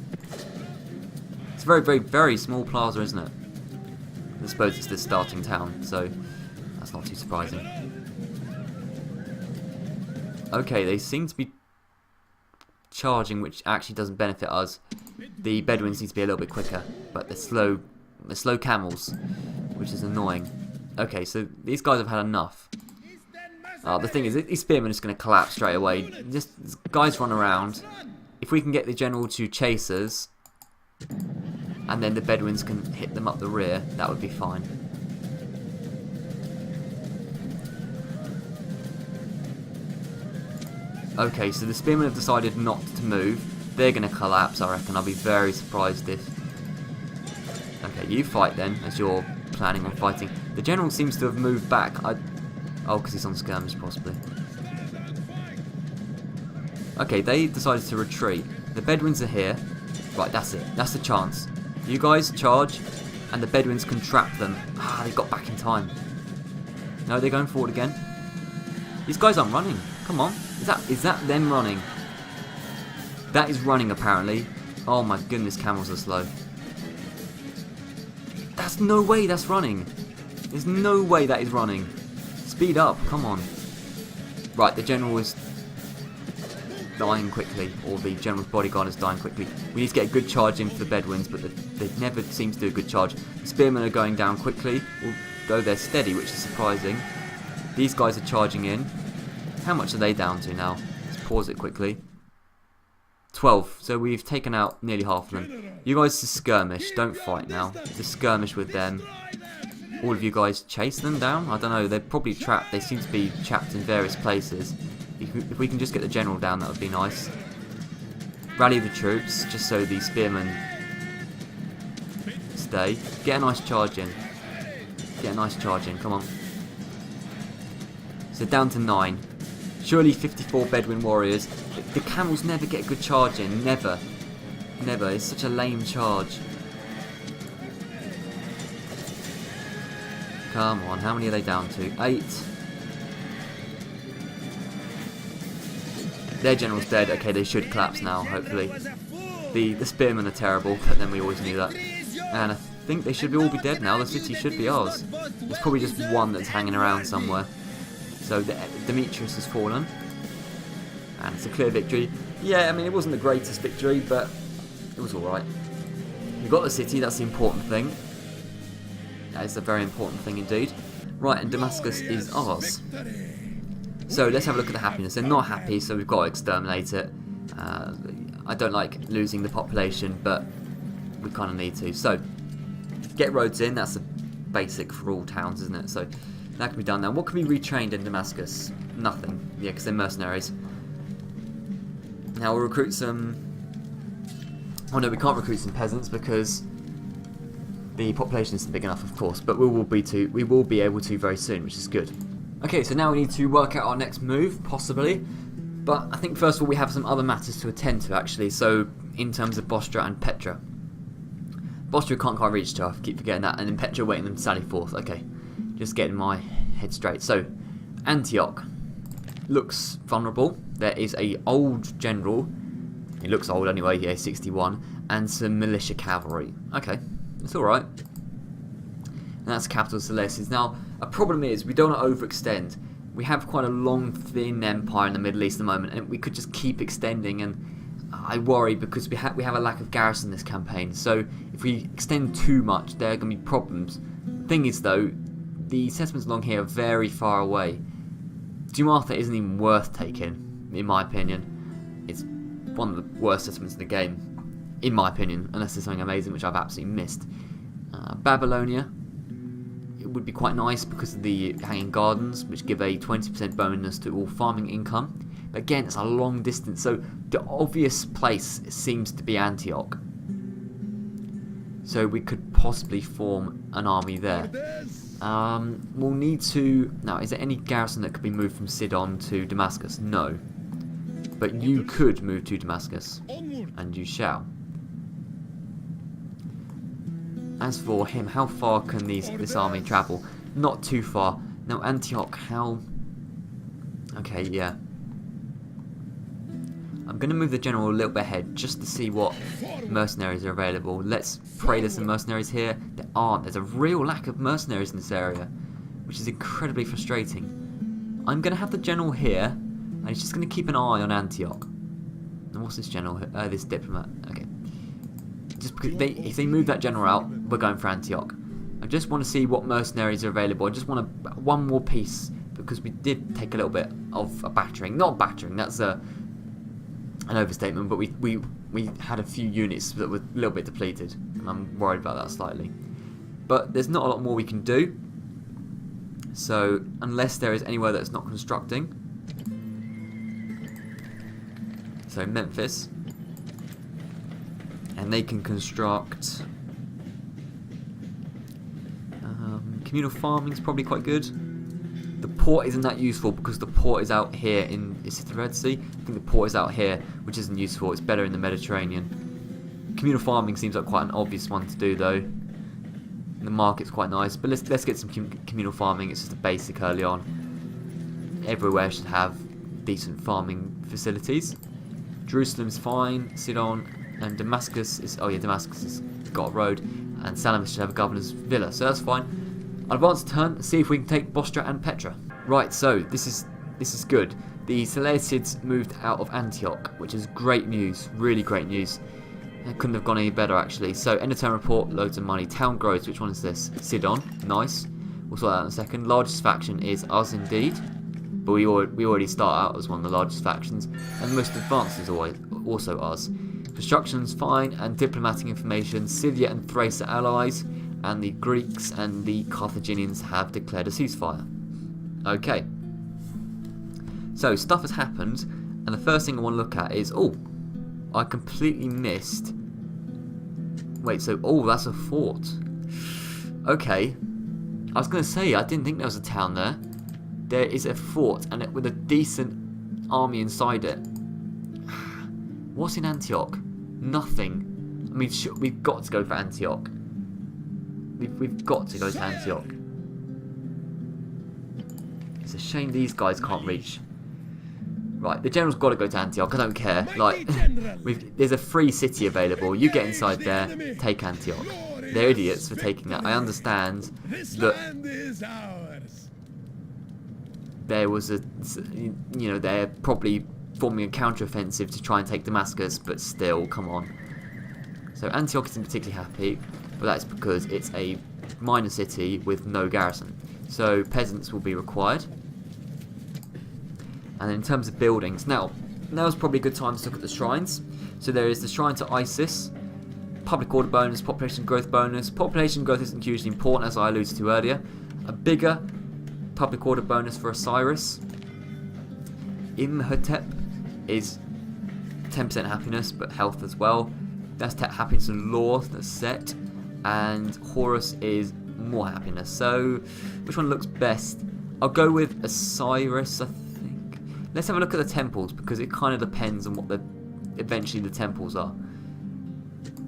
It's a very, very, very small plaza, isn't it? I suppose it's the starting town, so that's not too surprising. Okay, they seem to be charging, which actually doesn't benefit us. The Bedouins need to be a little bit quicker, but they're slow camels, which is annoying. Okay, so these guys have had enough. The thing is, these spearmen are just going to collapse straight away. Just guys run around. If we can get the general to chase us, and then the Bedouins can hit them up the rear, that would be fine. Okay, so the spearmen have decided not to move. They're going to collapse, I reckon. I'll be very surprised if... Okay, you fight then, as you're planning on fighting. The general seems to have moved back. Oh, because he's on skirmish, possibly. Okay, they decided to retreat. The Bedouins are here. Right, that's it. That's the chance. You guys charge, and the Bedouins can trap them. Ah, they got back in time. No, they're going forward again. These guys aren't running. Come on. Is that them running? That is running, apparently. Oh my goodness, camels are slow. There's no way that's running. There's no way that is running. Speed up, come on. Right, the general is dying quickly, or the general's bodyguard is dying quickly. We need to get a good charge in for the Bedouins, but they never seem to do a good charge. The spearmen are going down quickly, although they're steady, which is surprising. These guys are charging in. How much are they down to now? Let's pause it quickly. 12, so we've taken out nearly half of them. You guys just skirmish, don't fight now. Just skirmish with them. All of you guys chase them down? I don't know, they're probably trapped. They seem to be trapped in various places. If we can just get the general down, that would be nice. Rally the troops, just so the spearmen stay. Get a nice charge in. Get a nice charge in, come on. So down to 9. Surely 54 Bedouin warriors. The camels never get a good charge in, never. Never, it's such a lame charge. Come on, how many are they down to? 8. Their general's dead. Okay, they should collapse now, hopefully. The spearmen are terrible, but then we always knew that. And I think they should all be dead now. The city should be ours. There's probably just one that's hanging around somewhere. So Demetrius has fallen. And it's a clear victory. Yeah, I mean, it wasn't the greatest victory, but it was alright. We got the city, that's the important thing. That is a very important thing indeed. Right, and Damascus is ours. So let's have a look at the happiness. They're not happy, so we've got to exterminate it. I don't like losing the population, but we kind of need to. So, get roads in, that's a basic for all towns, isn't it? So, that can be done now. What can be retrained in Damascus? Nothing. Yeah, because they're mercenaries. Now we'll recruit some... Oh no, we can't recruit some peasants because the population isn't big enough, of course. But we will be able to very soon, which is good. Okay, so now we need to work out our next move, possibly. But I think first of all we have some other matters to attend to, actually. So, in terms of Bostra and Petra. Bostra can't quite reach to, I keep forgetting that. And then Petra waiting them to sally forth. Okay, just getting my head straight. So, Antioch looks vulnerable. There is a old general. He looks old anyway, yeah, 61. And some militia cavalry. Okay, it's alright. And that's capital Seleucus. Now, a problem is we don't want to overextend. We have quite a long, thin empire in the Middle East at the moment, and we could just keep extending. And I worry because we have a lack of garrison this campaign. So if we extend too much, there are going to be problems. The thing is, though, the settlements along here are very far away. Dumartha isn't even worth taking, in my opinion. It's one of the worst settlements in the game, in my opinion, unless there's something amazing which I've absolutely missed. Babylonia. It would be quite nice because of the hanging gardens, which give a 20% bonus to all farming income. But again, it's a long distance, so the obvious place seems to be Antioch. So we could possibly form an army there. We'll need to... Now, is there any garrison that could be moved from Sidon to Damascus? No. But you could move to Damascus, and you shall. As for him, how far can this army travel? Not too far. Now, Antioch, how... Okay, yeah. I'm going to move the general a little bit ahead just to see what mercenaries are available. Let's pray there's some mercenaries here. There aren't. There's a real lack of mercenaries in this area, which is incredibly frustrating. I'm going to have the general here, and he's just going to keep an eye on Antioch. And what's this general? This diplomat. Okay. Just because if they move that general out, we're going for Antioch. I just want to see what mercenaries are available. I just want one more piece because we did take a little bit of a battering. Not battering, that's an overstatement, but we had a few units that were a little bit depleted, and I'm worried about that slightly. But there's not a lot more we can do. So unless there is anywhere that's not constructing. So Memphis. And they can construct... communal farming is probably quite good. The port isn't that useful because the port is out here in... Is it the Red Sea? I think the port is out here, which isn't useful. It's better in the Mediterranean. Communal farming seems like quite an obvious one to do, though. And the market's quite nice. But let's get some communal farming. It's just a basic early on. Everywhere should have decent farming facilities. Jerusalem's fine. Sidon... And Damascus is... Oh yeah, Damascus has got a road. And Salamis should have a governor's villa, so that's fine. I'll advance a turn and see if we can take Bostra and Petra. Right, so this is good. The Seleucids moved out of Antioch, which is great news, really great news. It couldn't have gone any better actually. So end of turn report, loads of money. Town growth, which one is this? Sidon, nice. We'll sort that out in a second. Largest faction is us indeed, but we already start out as one of the largest factions, and the most advanced is also us. Construction's fine, and diplomatic information. Scythia and Thrace are allies, and the Greeks and the Carthaginians have declared a ceasefire. Okay. So stuff has happened, and the first thing I want to look at is, oh, I completely missed. Wait, so that's a fort. Okay. I was going to say, I didn't think there was a town there. There is a fort, and with a decent army inside it. What's in Antioch? Nothing. I mean, we've got to go for Antioch. We've got to go to Antioch. It's a shame these guys can't reach. Right, the general's got to go to Antioch. I don't care. Like, there's a free city available. You get inside there, take Antioch. They're idiots for taking that. I understand that there was they're probably forming a counter-offensive to try and take Damascus, but still, come on. So Antioch isn't particularly happy, but that's because it's a minor city with no garrison. So peasants will be required. And in terms of buildings, now's probably a good time to look at the shrines. So there is the shrine to Isis, public order bonus, population growth bonus. Population growth isn't hugely important, as I alluded to earlier. A bigger public order bonus for Osiris. Imhotep is 10% happiness, but health as well. That's happiness and law, that's set. And Horus is more happiness. So, which one looks best? I'll go with Osiris, I think. Let's have a look at the temples, because it kind of depends on what eventually the temples are.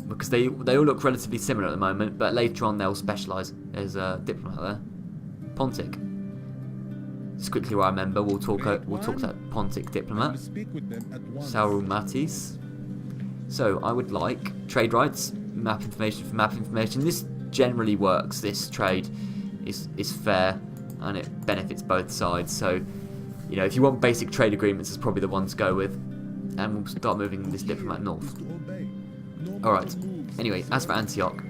Because they all look relatively similar at the moment, but later on they'll specialise. There's a diplomat there. Pontic. Just quickly what I remember, we'll talk to that Pontic diplomat. Saurumatis. So I would like trade rights, map information for map information. This generally works. This trade is fair and it benefits both sides. So, you know, if you want basic trade agreements, it's probably the one to go with. And we'll start moving this diplomat north. Alright, anyway, as for Antioch,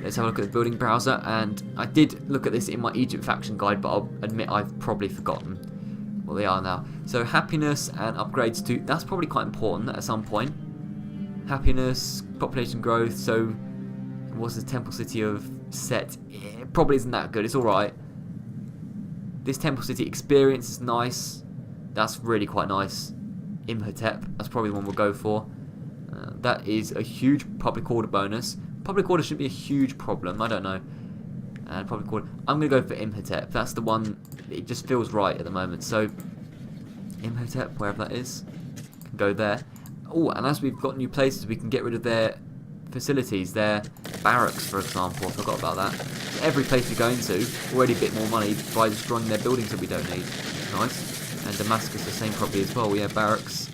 let's have a look at the building browser. And I did look at this in my Egypt faction guide, but I'll admit I've probably forgotten what they are now. So happiness and upgrades to, that's probably quite important at some point. Happiness, population growth, so what's the temple city of Set? It probably isn't that good, it's alright. This temple city experience is nice, that's really quite nice. Imhotep, that's probably the one we'll go for. That is a huge public order bonus. Public order should be a huge problem, I don't know. And public order, I'm going to go for Imhotep, that's the one, it just feels right at the moment. So, Imhotep, wherever that is, can go there. Oh, and as we've got new places, we can get rid of their facilities, their barracks, for example. I forgot about that. Every place we go into, already a bit more money by destroying their buildings that we don't need. Nice. And Damascus, the same probably as well. We have barracks.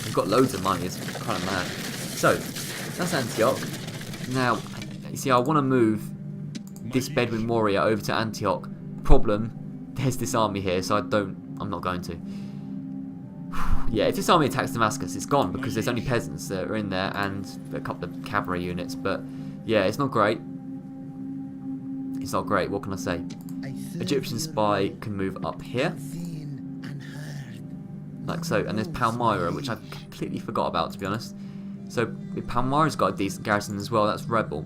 We've got loads of money. It's kind of mad. So, that's Antioch. Now, you see, I want to move this Bedouin warrior over to Antioch. Problem, there's this army here, so I'm not going to. Yeah, if this army attacks Damascus, it's gone because there's only peasants that are in there and a couple of cavalry units. But yeah, it's not great. It's not great. What can I say? Egyptian spy can move up here, like so. And there's Palmyra, which I completely forgot about, to be honest. So Palmyra's got a decent garrison as well. That's rebel.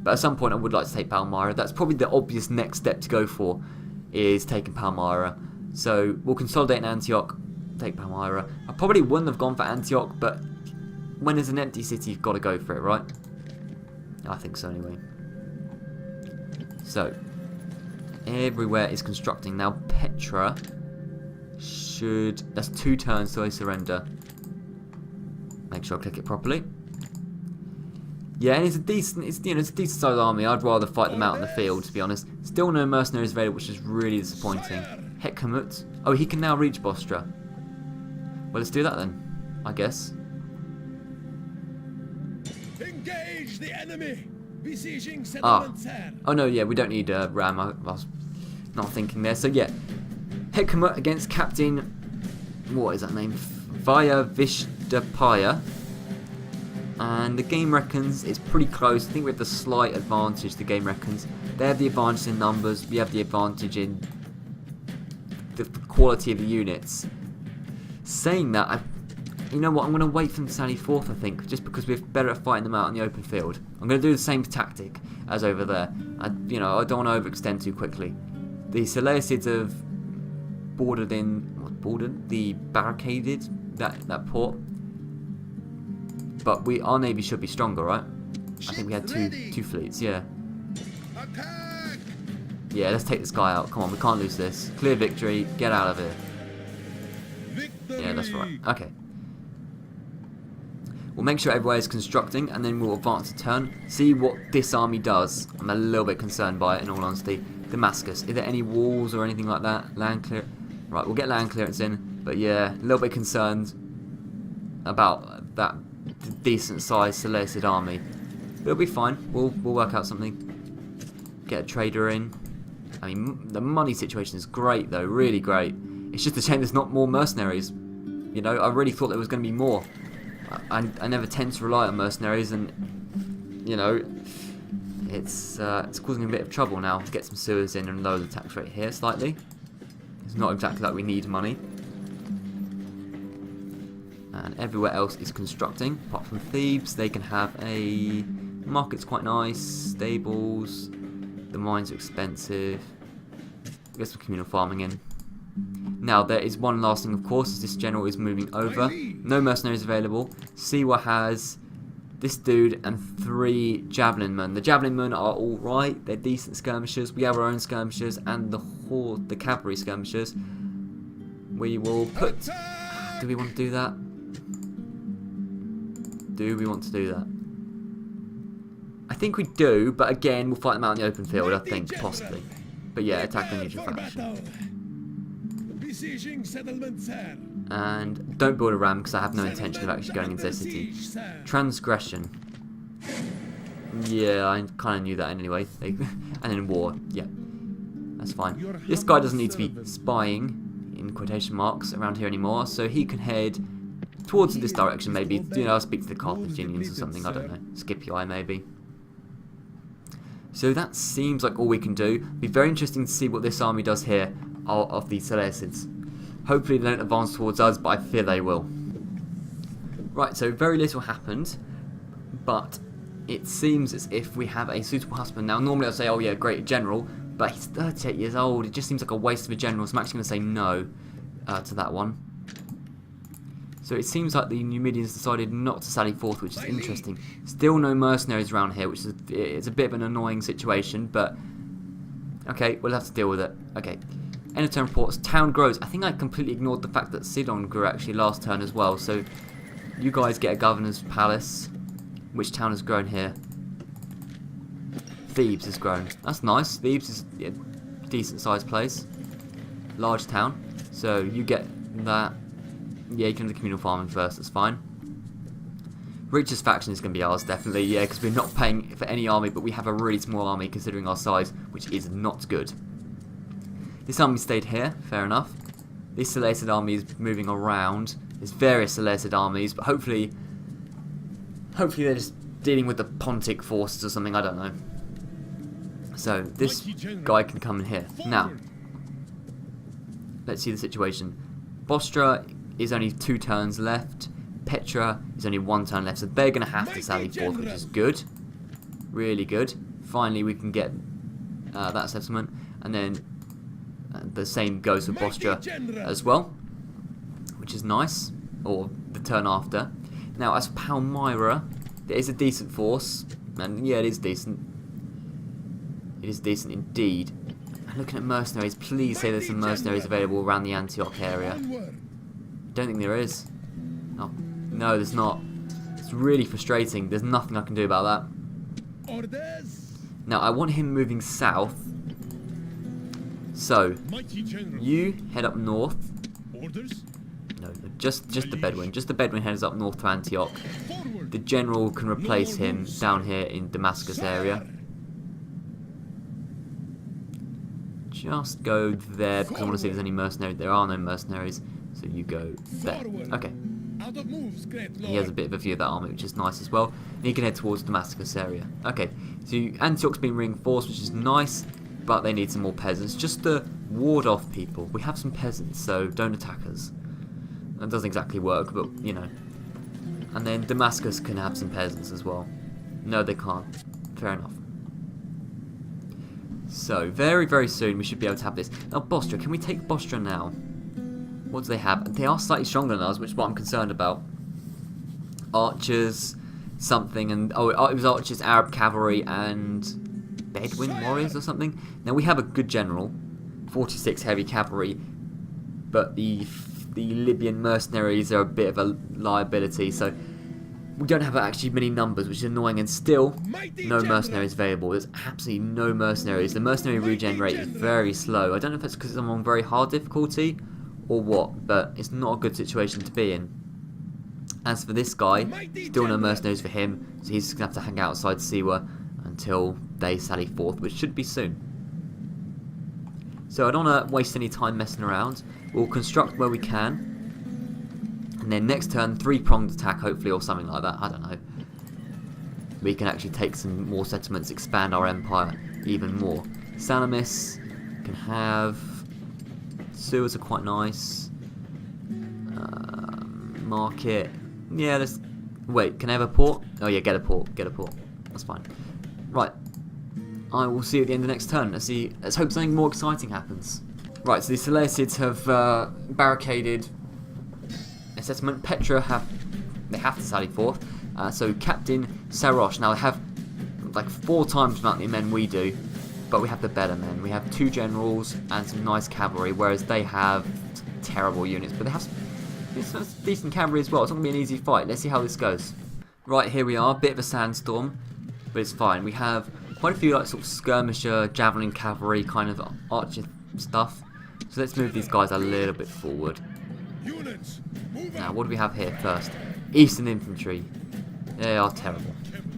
But at some point, I would like to take Palmyra. That's probably the obvious next step to go for, is taking Palmyra. So we'll consolidate in Antioch. Take Palmyra. I probably wouldn't have gone for Antioch, but when there's an empty city, you've got to go for it, right? I think so anyway. So, everywhere is constructing. Now, Petra should... That's 2 turns till I surrender. Make sure I click it properly. Yeah, and it's a decent sized army. I'd rather fight them out in the field, to be honest. Still no mercenaries available, which is really disappointing. Hekhamut. Oh, he can now reach Bostra. Well, let's do that then, I guess. Engage the enemy. Besieging Ah. settlement, sir. Oh no, yeah, we don't need Ram. I was not thinking there. So yeah, Hekama against Captain, what is that name? Via Vishdapaya. And the game reckons it's pretty close. I think we have the slight advantage, the game reckons. They have the advantage in numbers, we have the advantage in the quality of the units. Saying that, you know what, I'm going to wait for them to sally forth, I think, just because we're better at fighting them out in the open field. I'm going to do the same tactic as over there. I don't want to overextend too quickly. The Seleucids have barricaded that port. But our navy should be stronger, right? I think we had two fleets, yeah. Attack! Yeah, let's take this guy out. Come on, we can't lose this. Clear victory, get out of here. Victory! Yeah, that's right. Okay. We'll make sure everywhere is constructing, and then we'll advance a turn. See what this army does. I'm a little bit concerned by it, in all honesty. Damascus. Is there any walls or anything like that? Land clear. Right, we'll get land clearance in. But yeah, a little bit concerned about that decent sized Seleucid army. But it'll be fine. We'll work out something. Get a trader in. I mean, the money situation is great though, really great. It's just a shame there's not more mercenaries. You know, I really thought there was going to be more. I never tend to rely on mercenaries, and you know, it's causing a bit of trouble now to get some sewers in and lower the tax rate here slightly. It's not exactly like we need money. And everywhere else is constructing, apart from Thebes. They can have a market's quite nice, stables. The mines are expensive. Get some communal farming in. Now there is one last thing, of course, as this general is moving over. No mercenaries available. Siwa has this dude and 3 javelin men. The javelin men are all right. They're decent skirmishers. We have our own skirmishers and the cavalry skirmishers. We will put. Do we want to do that? Do we want to do that? I think we do, but again, we'll fight them out in the open field, I think, possibly. But yeah, attack the neutral faction. Besieging settlement, sir. And don't build a ram, because I have no intention of actually going into their city. Transgression. Yeah, I kind of knew that anyway. And then war, yeah. That's fine. This guy doesn't need to be spying, in quotation marks, around here anymore, so he can head towards this direction maybe. You know, I'll speak to the Carthaginians or something, I don't know. Scipii maybe. So that seems like all we can do. Be very interesting to see what this army does here of the Seleucids. Hopefully they don't advance towards us, but I fear they will. Right, so very little happened, but it seems as if we have a suitable husband. Now normally I'd say, oh yeah, great general, but he's 38 years old. It just seems like a waste of a general, so I'm actually going to say no to that one. So it seems like the Numidians decided not to sally forth, which is interesting. Still no mercenaries around here, which is a bit of an annoying situation, but okay, we'll have to deal with it. Okay, end of turn reports. Town grows. I think I completely ignored the fact that Sidon grew actually last turn as well. So you guys get a governor's palace. Which town has grown here? Thebes has grown. That's nice. Thebes is a decent sized place. Large town. So you get that. Yeah, you can do the communal farming first, that's fine. Richest faction is going to be ours, definitely, yeah, because we're not paying for any army, but we have a really small army considering our size, which is not good. This army stayed here, fair enough. This Seleucid army is moving around. There's various Seleucid armies, but hopefully they're just dealing with the Pontic forces or something, I don't know. So, this guy can come in here. Now, let's see the situation. Bostra is only 2 turns left. Petra is only 1 turn left, so they're going to have to sally forth, which is good. Really good. Finally, we can get that settlement, and then the same goes with Bostra as well, which is nice, or the turn after. Now, as for Palmyra, there is a decent force, and yeah, it is decent. It is decent indeed. And looking at mercenaries, please say there's some mercenaries available around the Antioch area. Don't think there is. Oh, no, there's not. It's really frustrating. There's nothing I can do about that. Now, I want him moving south. So, you head up north. No, just the Bedouin. Just the Bedouin heads up north to Antioch. the general can replace him down here in Damascus area. Just go there because I want to see if there's any mercenaries. There are no mercenaries, so you go there. Okay. He has a bit of a view of that army, which is nice as well. And he can head towards Damascus area. Okay, so Antioch's been reinforced, which is nice, but they need some more peasants just to ward off people. We have some peasants, so don't attack us. That doesn't exactly work, but you know. And then Damascus can have some peasants as well. No, they can't. Fair enough. So, very, very soon we should be able to have this. Now, Bostra, can we take Bostra now? What do they have? They are slightly stronger than us, which is what I'm concerned about. Archers, something, and... Oh, it was archers, Arab cavalry, and... Bedouin warriors or something? Now, we have a good general. 46 heavy cavalry. But the Libyan mercenaries are a bit of a liability, so... We don't have actually many numbers, which is annoying, and still, no mercenaries available. There's absolutely no mercenaries. The mercenary regen rate is very slow. I don't know if it's because I'm on very hard difficulty or what, but it's not a good situation to be in. As for this guy, still no mercenaries for him, so he's going to have to hang outside Siwa until they sally forth, which should be soon. So I don't want to waste any time messing around. We'll construct where we can. And then next turn, 3-pronged attack, hopefully, or something like that. I don't know. We can actually take some more settlements, expand our empire even more. Salamis can have... Sewers are quite nice. Market. Yeah, let's... Wait, can I have a port? Oh yeah, get a port. Get a port. That's fine. Right. I will see you at the end of next turn. Let's hope something more exciting happens. Right, so the Seleucids have barricaded... settlement. Petra have to sally forth. So Captain Sarosh. Now they have like 4 times the amount of men we do, but we have the better men. We have 2 generals and some nice cavalry, whereas they have terrible units. But they have some decent cavalry as well. It's not gonna be an easy fight. Let's see how this goes. Right, here we are. Bit of a sandstorm, but it's fine. We have quite a few like sort of skirmisher, javelin cavalry kind of archer stuff. So let's move these guys a little bit forward. Now, what do we have here first? Eastern Infantry. They are terrible.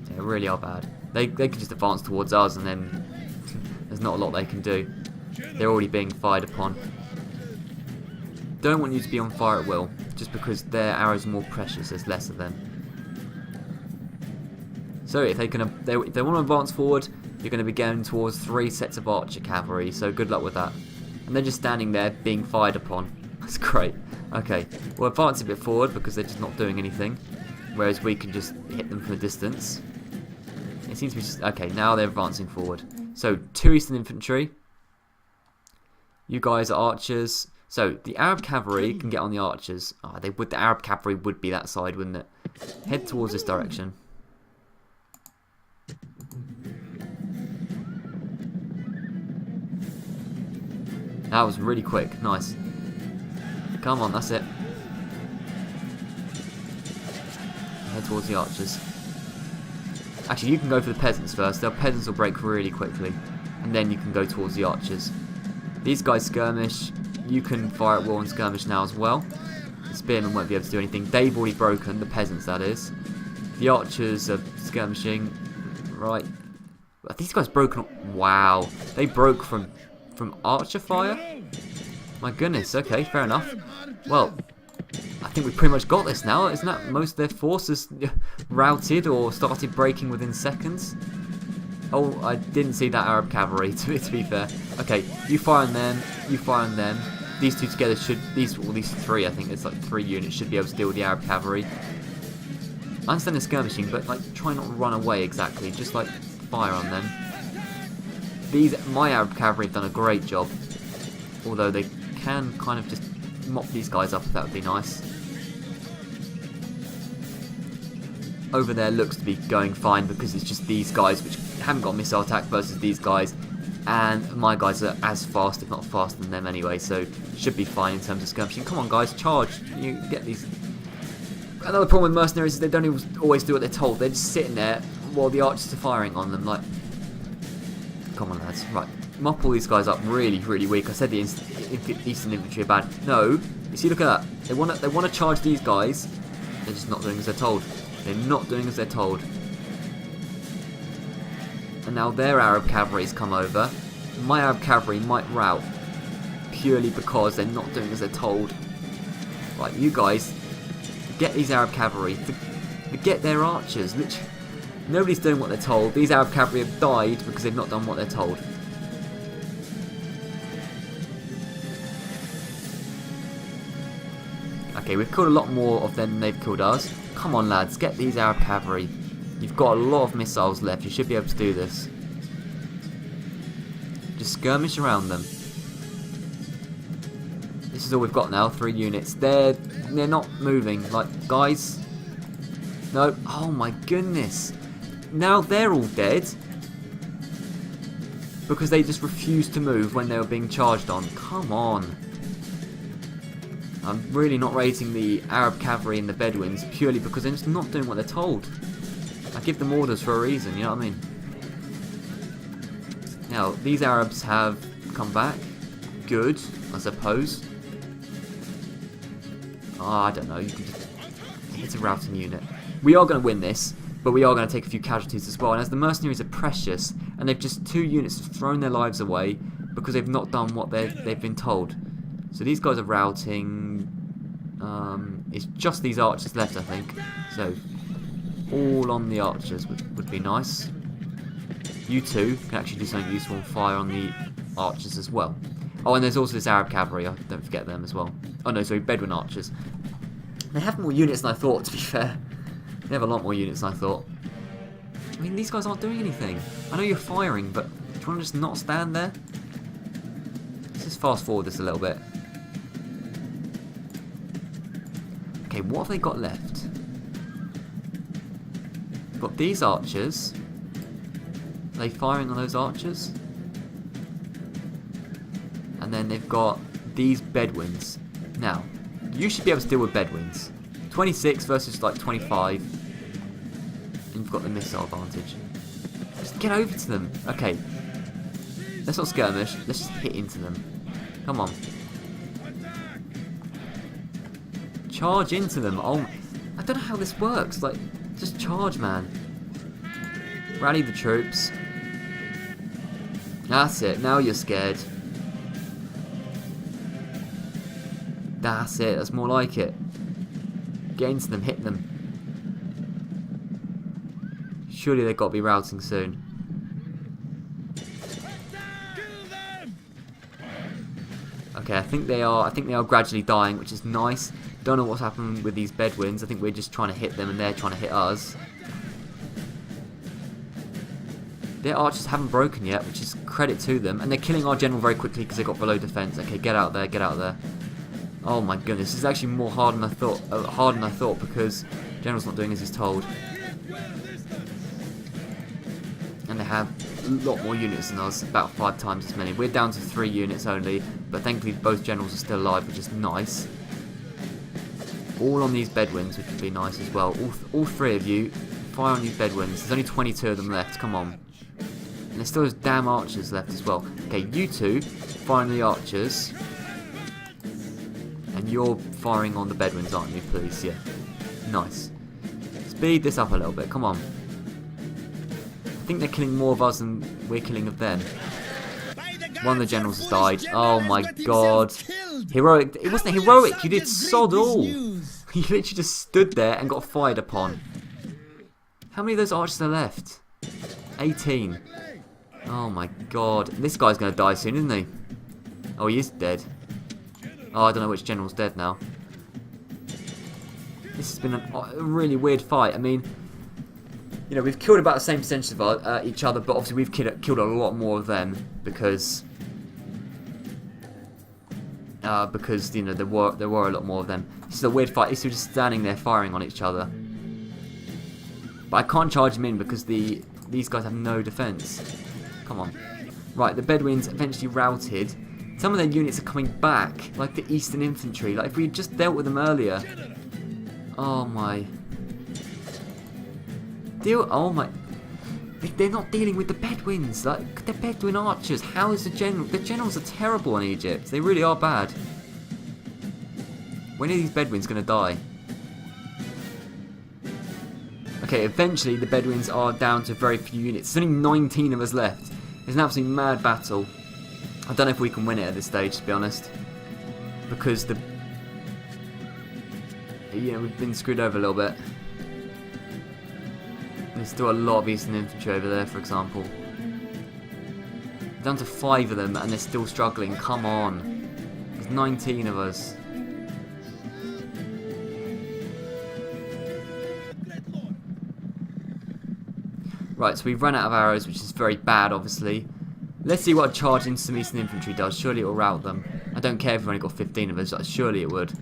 They really are bad. They can just advance towards us and then there's not a lot they can do. They're already being fired upon. Don't want you to be on fire at will, just because their arrows are more precious, there's less of them. So if they want to advance forward, you're going to be going towards 3 sets of archer cavalry, so good luck with that. And they're just standing there being fired upon. That's great. Okay, we'll advance a bit forward because they're just not doing anything, whereas we can just hit them from a distance. It seems to be just... Okay, now they're advancing forward. So, 2 Eastern Infantry. You guys are archers. So, the Arab cavalry can get on the archers. Oh, the Arab cavalry would be that side, wouldn't it? Head towards this direction. That was really quick. Nice. Come on, that's it. Head towards the archers. Actually, you can go for the peasants first. The peasants will break really quickly. And then you can go towards the archers. These guys skirmish. You can fire at will and skirmish now as well. The spearmen won't be able to do anything. They've already broken, the peasants that is. The archers are skirmishing. Right. Are these guys broken? Wow. They broke from archer fire? My goodness, okay, fair enough. Well, I think we've pretty much got this now. Isn't that most of their forces routed or started breaking within seconds? Oh, I didn't see that Arab cavalry, to be fair. Okay, you fire on them, you fire on them. These 2 together should, these 3, I think, it's like 3 units, should be able to deal with the Arab cavalry. I understand they're skirmishing, but like, try not to run away exactly, just like, fire on them. My Arab cavalry have done a great job, although they can kind of just mop these guys up if that would be nice. Over there looks to be going fine because it's just these guys which haven't got missile attack versus these guys, and my guys are as fast, if not faster than them anyway, so should be fine in terms of skirmishing. Come on guys, charge! You get these. Another problem with mercenaries is they don't always do what they're told. They're just sitting there while the archers are firing on them. Like, come on lads, right. Mop all these guys up really, really weak. I said the Eastern Infantry are bad. No, you see, look at that. They want to charge these guys. They're just not doing as they're told. They're not doing as they're told. And now their Arab cavalry's come over. My Arab cavalry might rout purely because they're not doing as they're told. Right, you guys, get these Arab cavalry. Forget their archers. Literally, nobody's doing what they're told. These Arab cavalry have died because they've not done what they're told. Okay, we've killed a lot more of them than they've killed us. Come on, lads, get these Arab cavalry. You've got a lot of missiles left. You should be able to do this. Just skirmish around them. This is all we've got now. 3 units. They're not moving. Like, guys. No. Oh my goodness. Now they're all dead because they just refused to move when they were being charged on. Come on. I'm really not rating the Arab cavalry and the Bedouins purely because they're just not doing what they're told. I give them orders for a reason, you know what I mean? Now, these Arabs have come back. Good, I suppose. Oh, I don't know. You can just... It's a routing unit. We are going to win this, but we are going to take a few casualties as well. And as the Mercenaries are precious, and they've just 2 units have thrown their lives away because they've not done what they've been told. So these guys are routing. It's just these archers left, I think. So all on the archers would be nice. You two can actually do something useful and fire on the archers as well. Oh, and there's also this Arab cavalry. Don't forget them as well. Oh no, sorry, Bedouin archers. They have more units than I thought, to be fair. They have a lot more units than I thought. I mean, these guys aren't doing anything. I know you're firing, but do you want to just not stand there? Let's just fast forward this a little bit. Okay, what have they got left? They've got these archers. Are they firing on those archers? And then they've got these Bedouins. Now, you should be able to deal with Bedouins. 26 versus like 25. And you've got the missile advantage. Just get over to them. Okay. Let's not skirmish. Let's just hit into them. Come on. Charge into them. Oh, I don't know how this works. Like, just charge, man. Rally the troops. That's it. Now you're scared. That's it. That's more like it. Get into them. Hit them. Surely they've got to be routing soon. Okay, I think they are gradually dying, which is nice. Don't know what's happened with these Bedouins. I think we're just trying to hit them and they're trying to hit us. Their archers haven't broken yet, which is credit to them. And they're killing our general very quickly because they got below defense. Okay, get out there, get out there. Oh my goodness, this is actually more hard than I thought, because general's not doing as he's told. And they have a lot more units than us, about 5 times as many. We're down to 3 units only, but thankfully both generals are still alive, which is nice. All on these Bedouins, which would be nice as well. All 3 of you, fire on these Bedouins. There's only 22 of them left, come on. And there's still those damn archers left as well. Okay, you two, fire on the archers. And you're firing on the Bedouins, aren't you, please? Yeah. Nice. Speed this up a little bit, come on. I think they're killing more of us than we're killing of them. One of the generals has died. Oh my god. Heroic. It wasn't heroic, you did sod all. You literally just stood there and got fired upon. How many of those archers are left? 18. Oh my god. This guy's going to die soon, isn't he? Oh, he is dead. Oh, I don't know which general's dead now. This has been a really weird fight. I mean, you know, we've killed about the same percentage of each other, but obviously we've killed a lot more of them because you know there were a lot more of them. This is a weird fight. These two are just standing there firing on each other. But I can't charge them in because these guys have no defense. Come on. Right, the Bedouins eventually routed. Some of their units are coming back, like the Eastern Infantry. Like if we had just dealt with them earlier. Oh my. Oh my. They're not dealing with the Bedouins. Like they're Bedouin archers. How is the general? The generals are terrible in Egypt. They really are bad. When are these Bedouins going to die? Okay, eventually the Bedouins are down to very few units. There's only 19 of us left. It's an absolutely mad battle. I don't know if we can win it at this stage, to be honest. Because we've been screwed over a little bit. There's still a lot of Eastern Infantry over there, for example. Down to 5 of them and they're still struggling. Come on. There's 19 of us. Right, so we've run out of arrows, which is very bad, obviously. Let's see what a charge into some Eastern Infantry does. Surely it will rout them. I don't care if we've only got 15 of us. Surely it would.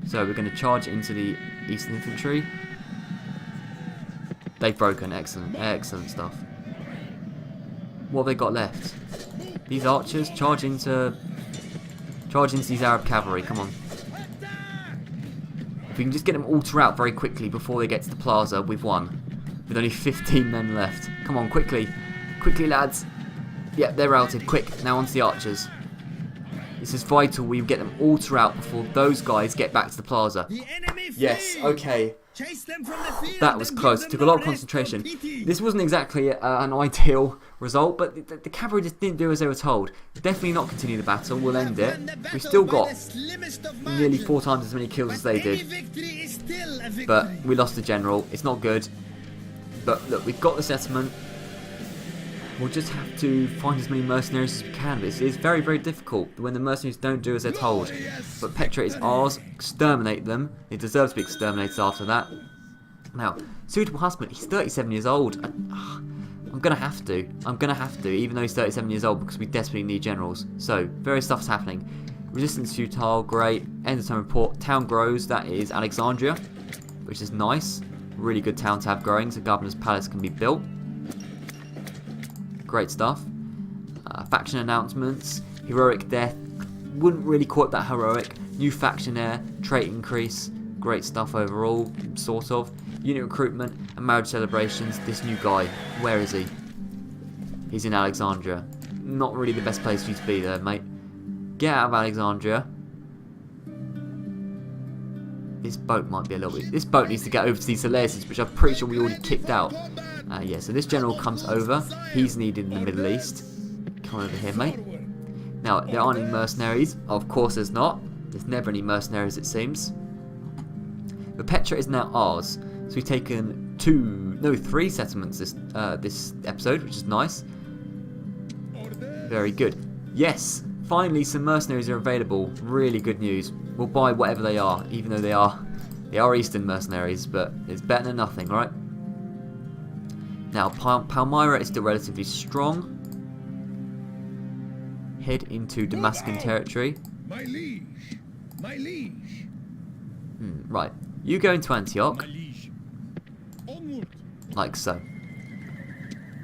So we're going to charge into the Eastern Infantry. They've broken. Excellent. Excellent stuff. What have they got left? These archers? Charge into these Arab cavalry. Come on. If we can just get them all to rout very quickly before they get to the plaza, we've won. With only 15 men left. Come on, quickly. Quickly, lads. Yep, they're routed. Quick. Now onto the archers. This is vital. We get them all to rout before those guys get back to the plaza. Yes, okay. That was close. It took a lot of concentration. This wasn't exactly an ideal result, but the cavalry just didn't do as they were told. Definitely not continue the battle. We'll end it. We've still got nearly 4 times as many kills as they did. But we lost the general. It's not good. But look, we've got the settlement. We'll just have to find as many mercenaries as we can. It's very, very difficult when the mercenaries don't do as they're told. But Petra is ours. Exterminate them. They deserve to be exterminated after that. Now, suitable husband. He's 37 years old. I'm going to have to. I'm going to have to, even though he's 37 years old, because we desperately need generals. So, various stuff's happening. Resistance futile, great. End of time report. Town grows. That is Alexandria, which is nice. Really good town to have growing, so Governor's Palace can be built. Great stuff. Faction announcements. Heroic death. Wouldn't really call it that heroic. New faction heir. Trait increase. Great stuff overall, sort of. Unit recruitment and marriage celebrations. This new guy, where is he? He's in Alexandria. Not really the best place for you to be there, mate. Get out of Alexandria. This boat might be a little bit... This boat needs to get over to these Seleucids, which I'm pretty sure we already kicked out. Yeah, so this general comes over. He's needed in the Middle East. Come over here, mate. Now, there aren't any mercenaries. Of course there's not. There's never any mercenaries, it seems. But Petra is now ours. So we've taken 3 settlements this episode, which is nice. Very good. Yes, finally some mercenaries are available. Really good news. We'll buy whatever they are, even though they are Eastern mercenaries, but it's better than nothing, right? Now, Palmyra is still relatively strong. Head into Damascus territory. My liege, my liege. Right, you go into Antioch. Like so.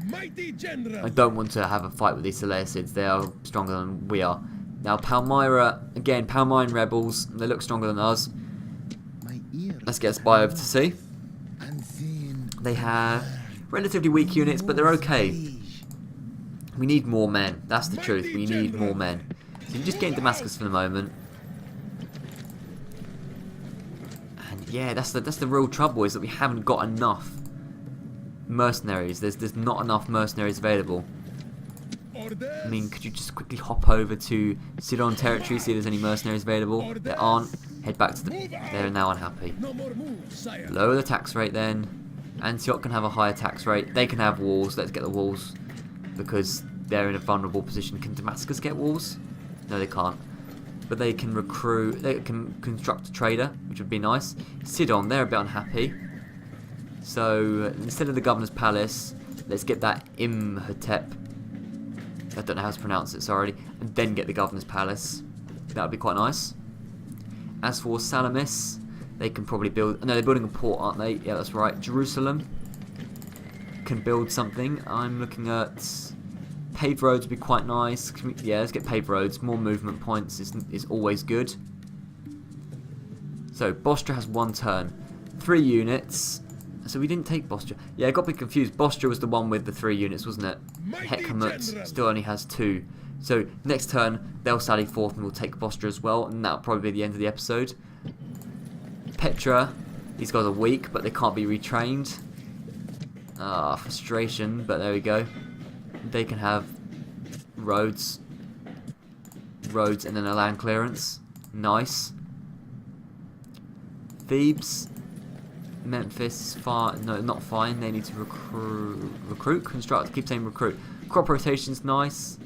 Mighty general. I don't want to have a fight with these Seleucids. They are stronger than we are. Now, Palmyra, again, Palmyran rebels. They look stronger than us. Let's get a spy over to see. They have relatively weak units, but they're okay. We need more men. That's the truth. We need more men. So you just get in Damascus for the moment. And yeah, that's the real trouble, is that we haven't got enough mercenaries. There's not enough mercenaries available. I mean, could you just quickly hop over to Sidon territory, see if there's any mercenaries available? There aren't. Head back to they're now unhappy. Lower the tax rate then. Antioch can have a higher tax rate. They can have walls. Let's get the walls, because they're in a vulnerable position. Can Damascus get walls? No, they can't. But they can recruit. They can construct a trader, which would be nice. Sidon, they're a bit unhappy. So instead of the governor's palace, let's get that Imhotep. I don't know how to pronounce it, sorry. And then get the governor's palace. That would be quite nice. As for Salamis, they can probably build... No, they're building a port, aren't they? Yeah, that's right. Jerusalem can build something. I'm looking at... Paved roads would be quite nice. Yeah, let's get paved roads. More movement points is always good. So, Bostra has 1 turn. 3 units. So we didn't take Bostra. Yeah, I got a bit confused. Bostra was the one with the 3 units, wasn't it? Hecamut still only has 2. So next turn, they'll sally forth and we'll take Bostra as well. And that'll probably be the end of the episode. Petra These guys are weak, but they can't be retrained. Ah, frustration, but there we go. They can have roads, and then a land clearance. Nice. Thebes, Memphis, no, not fine. They need to recruit, construct. Keep saying recruit. Crop rotation's nice.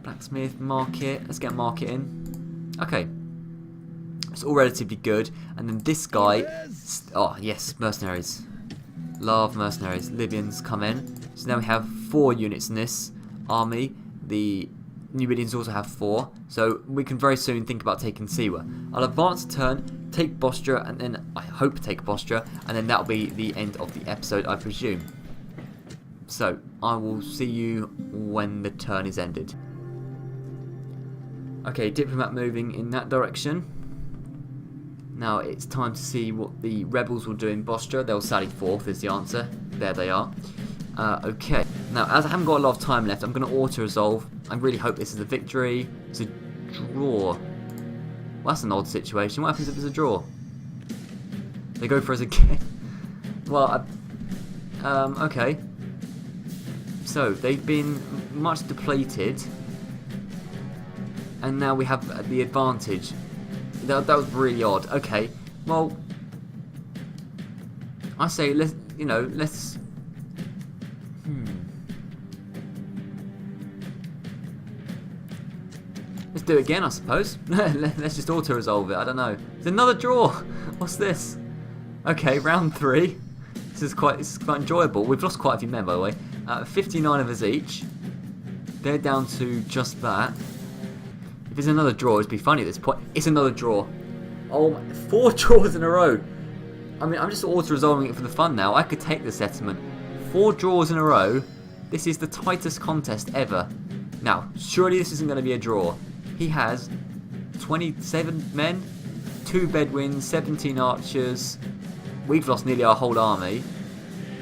Blacksmith, market. Let's get market in. Okay. It's all relatively good. And then this guy. Oh, yes, mercenaries. Love mercenaries. Libyans come in. So now we have 4 units in this army. The Numidians also have 4. So we can very soon think about taking Siwa. I'll advance a turn, take Bostra, and then I hope take Bostra. And then that'll be the end of the episode, I presume. So I will see you when the turn is ended. Okay, diplomat moving in that direction. Now it's time to see what the rebels will do in Bostra. They'll sally forth is the answer. There they are. Okay, now as I haven't got a lot of time left, I'm going to auto-resolve. I really hope this is a victory. It's a draw. Well, that's an odd situation. What happens if it's a draw? They go for us again. Well, okay. So, they've been much depleted. And now we have the advantage. That was really odd. Okay, well, I say let's do it again, I suppose. Let's just auto-resolve it. I don't know. It's another draw. What's this? Okay, round 3. This is quite enjoyable. We've lost quite a few men, by the way. 59 of us each. They're down to just that. If it's another draw, it'd be funny at this point. It's another draw. Oh, 4 draws in a row. I mean, I'm just auto-resolving it for the fun now. I could take the settlement. 4 draws in a row. This is the tightest contest ever. Now, surely this isn't going to be a draw. He has 27 men, 2 Bedouins, 17 archers. We've lost nearly our whole army.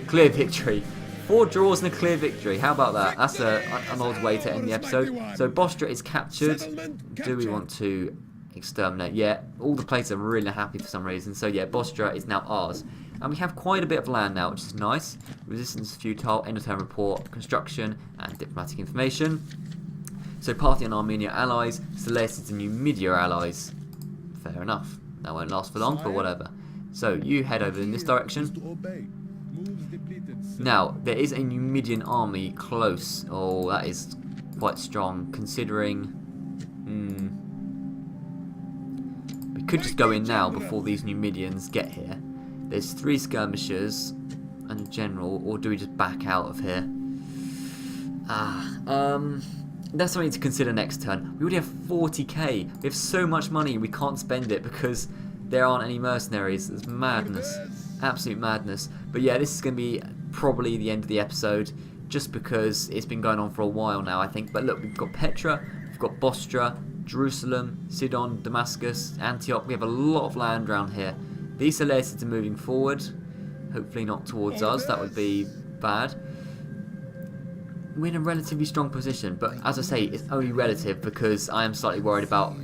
Clear victory. 4 draws and a clear victory. How about that? That's an odd way to end the episode. So Bostra is captured. Do we want to exterminate? Yeah, all the players are really happy for some reason. So yeah, Bostra is now ours. And we have quite a bit of land now, which is nice. Resistance futile, end of turn report, construction, and diplomatic information. So Parthian Armenia allies, Seleucids and Numidia allies. Fair enough. That won't last for long, but whatever. So you head over in this direction. Now, there is a Numidian army close. Oh, that is quite strong, considering... We could just go in now before these Numidians get here. There's 3 skirmishers and a general, or do we just back out of here? That's something to consider next turn. We already have 40k. We have so much money, we can't spend it because there aren't any mercenaries. It's madness. Absolute madness. But yeah, this is going to be probably the end of the episode, just because it's been going on for a while now, I think. But look, we've got Petra, we've got Bostra, Jerusalem, Sidon, Damascus, Antioch. We have a lot of land around here. These Seleucids are moving forward. Hopefully not towards us. That would be bad. We're in a relatively strong position, but as I say, it's only relative because I am slightly worried about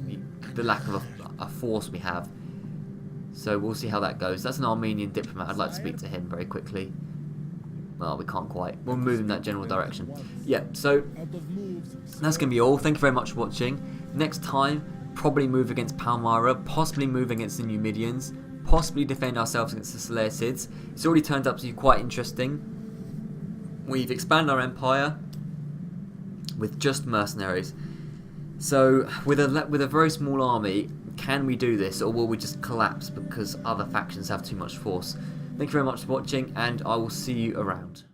the lack of a force we have. So we'll see how that goes. That's an Armenian diplomat. I'd like to speak to him very quickly. Well, we can't quite. We'll move in that general direction. Yeah, so that's going to be all. Thank you very much for watching. Next time, probably move against Palmyra, possibly move against the Numidians, possibly defend ourselves against the Seleucids. It's already turned out to be quite interesting. We've expanded our empire with just mercenaries. So with a very small army, can we do this, or will we just collapse because other factions have too much force? Thank you very much for watching, and I will see you around.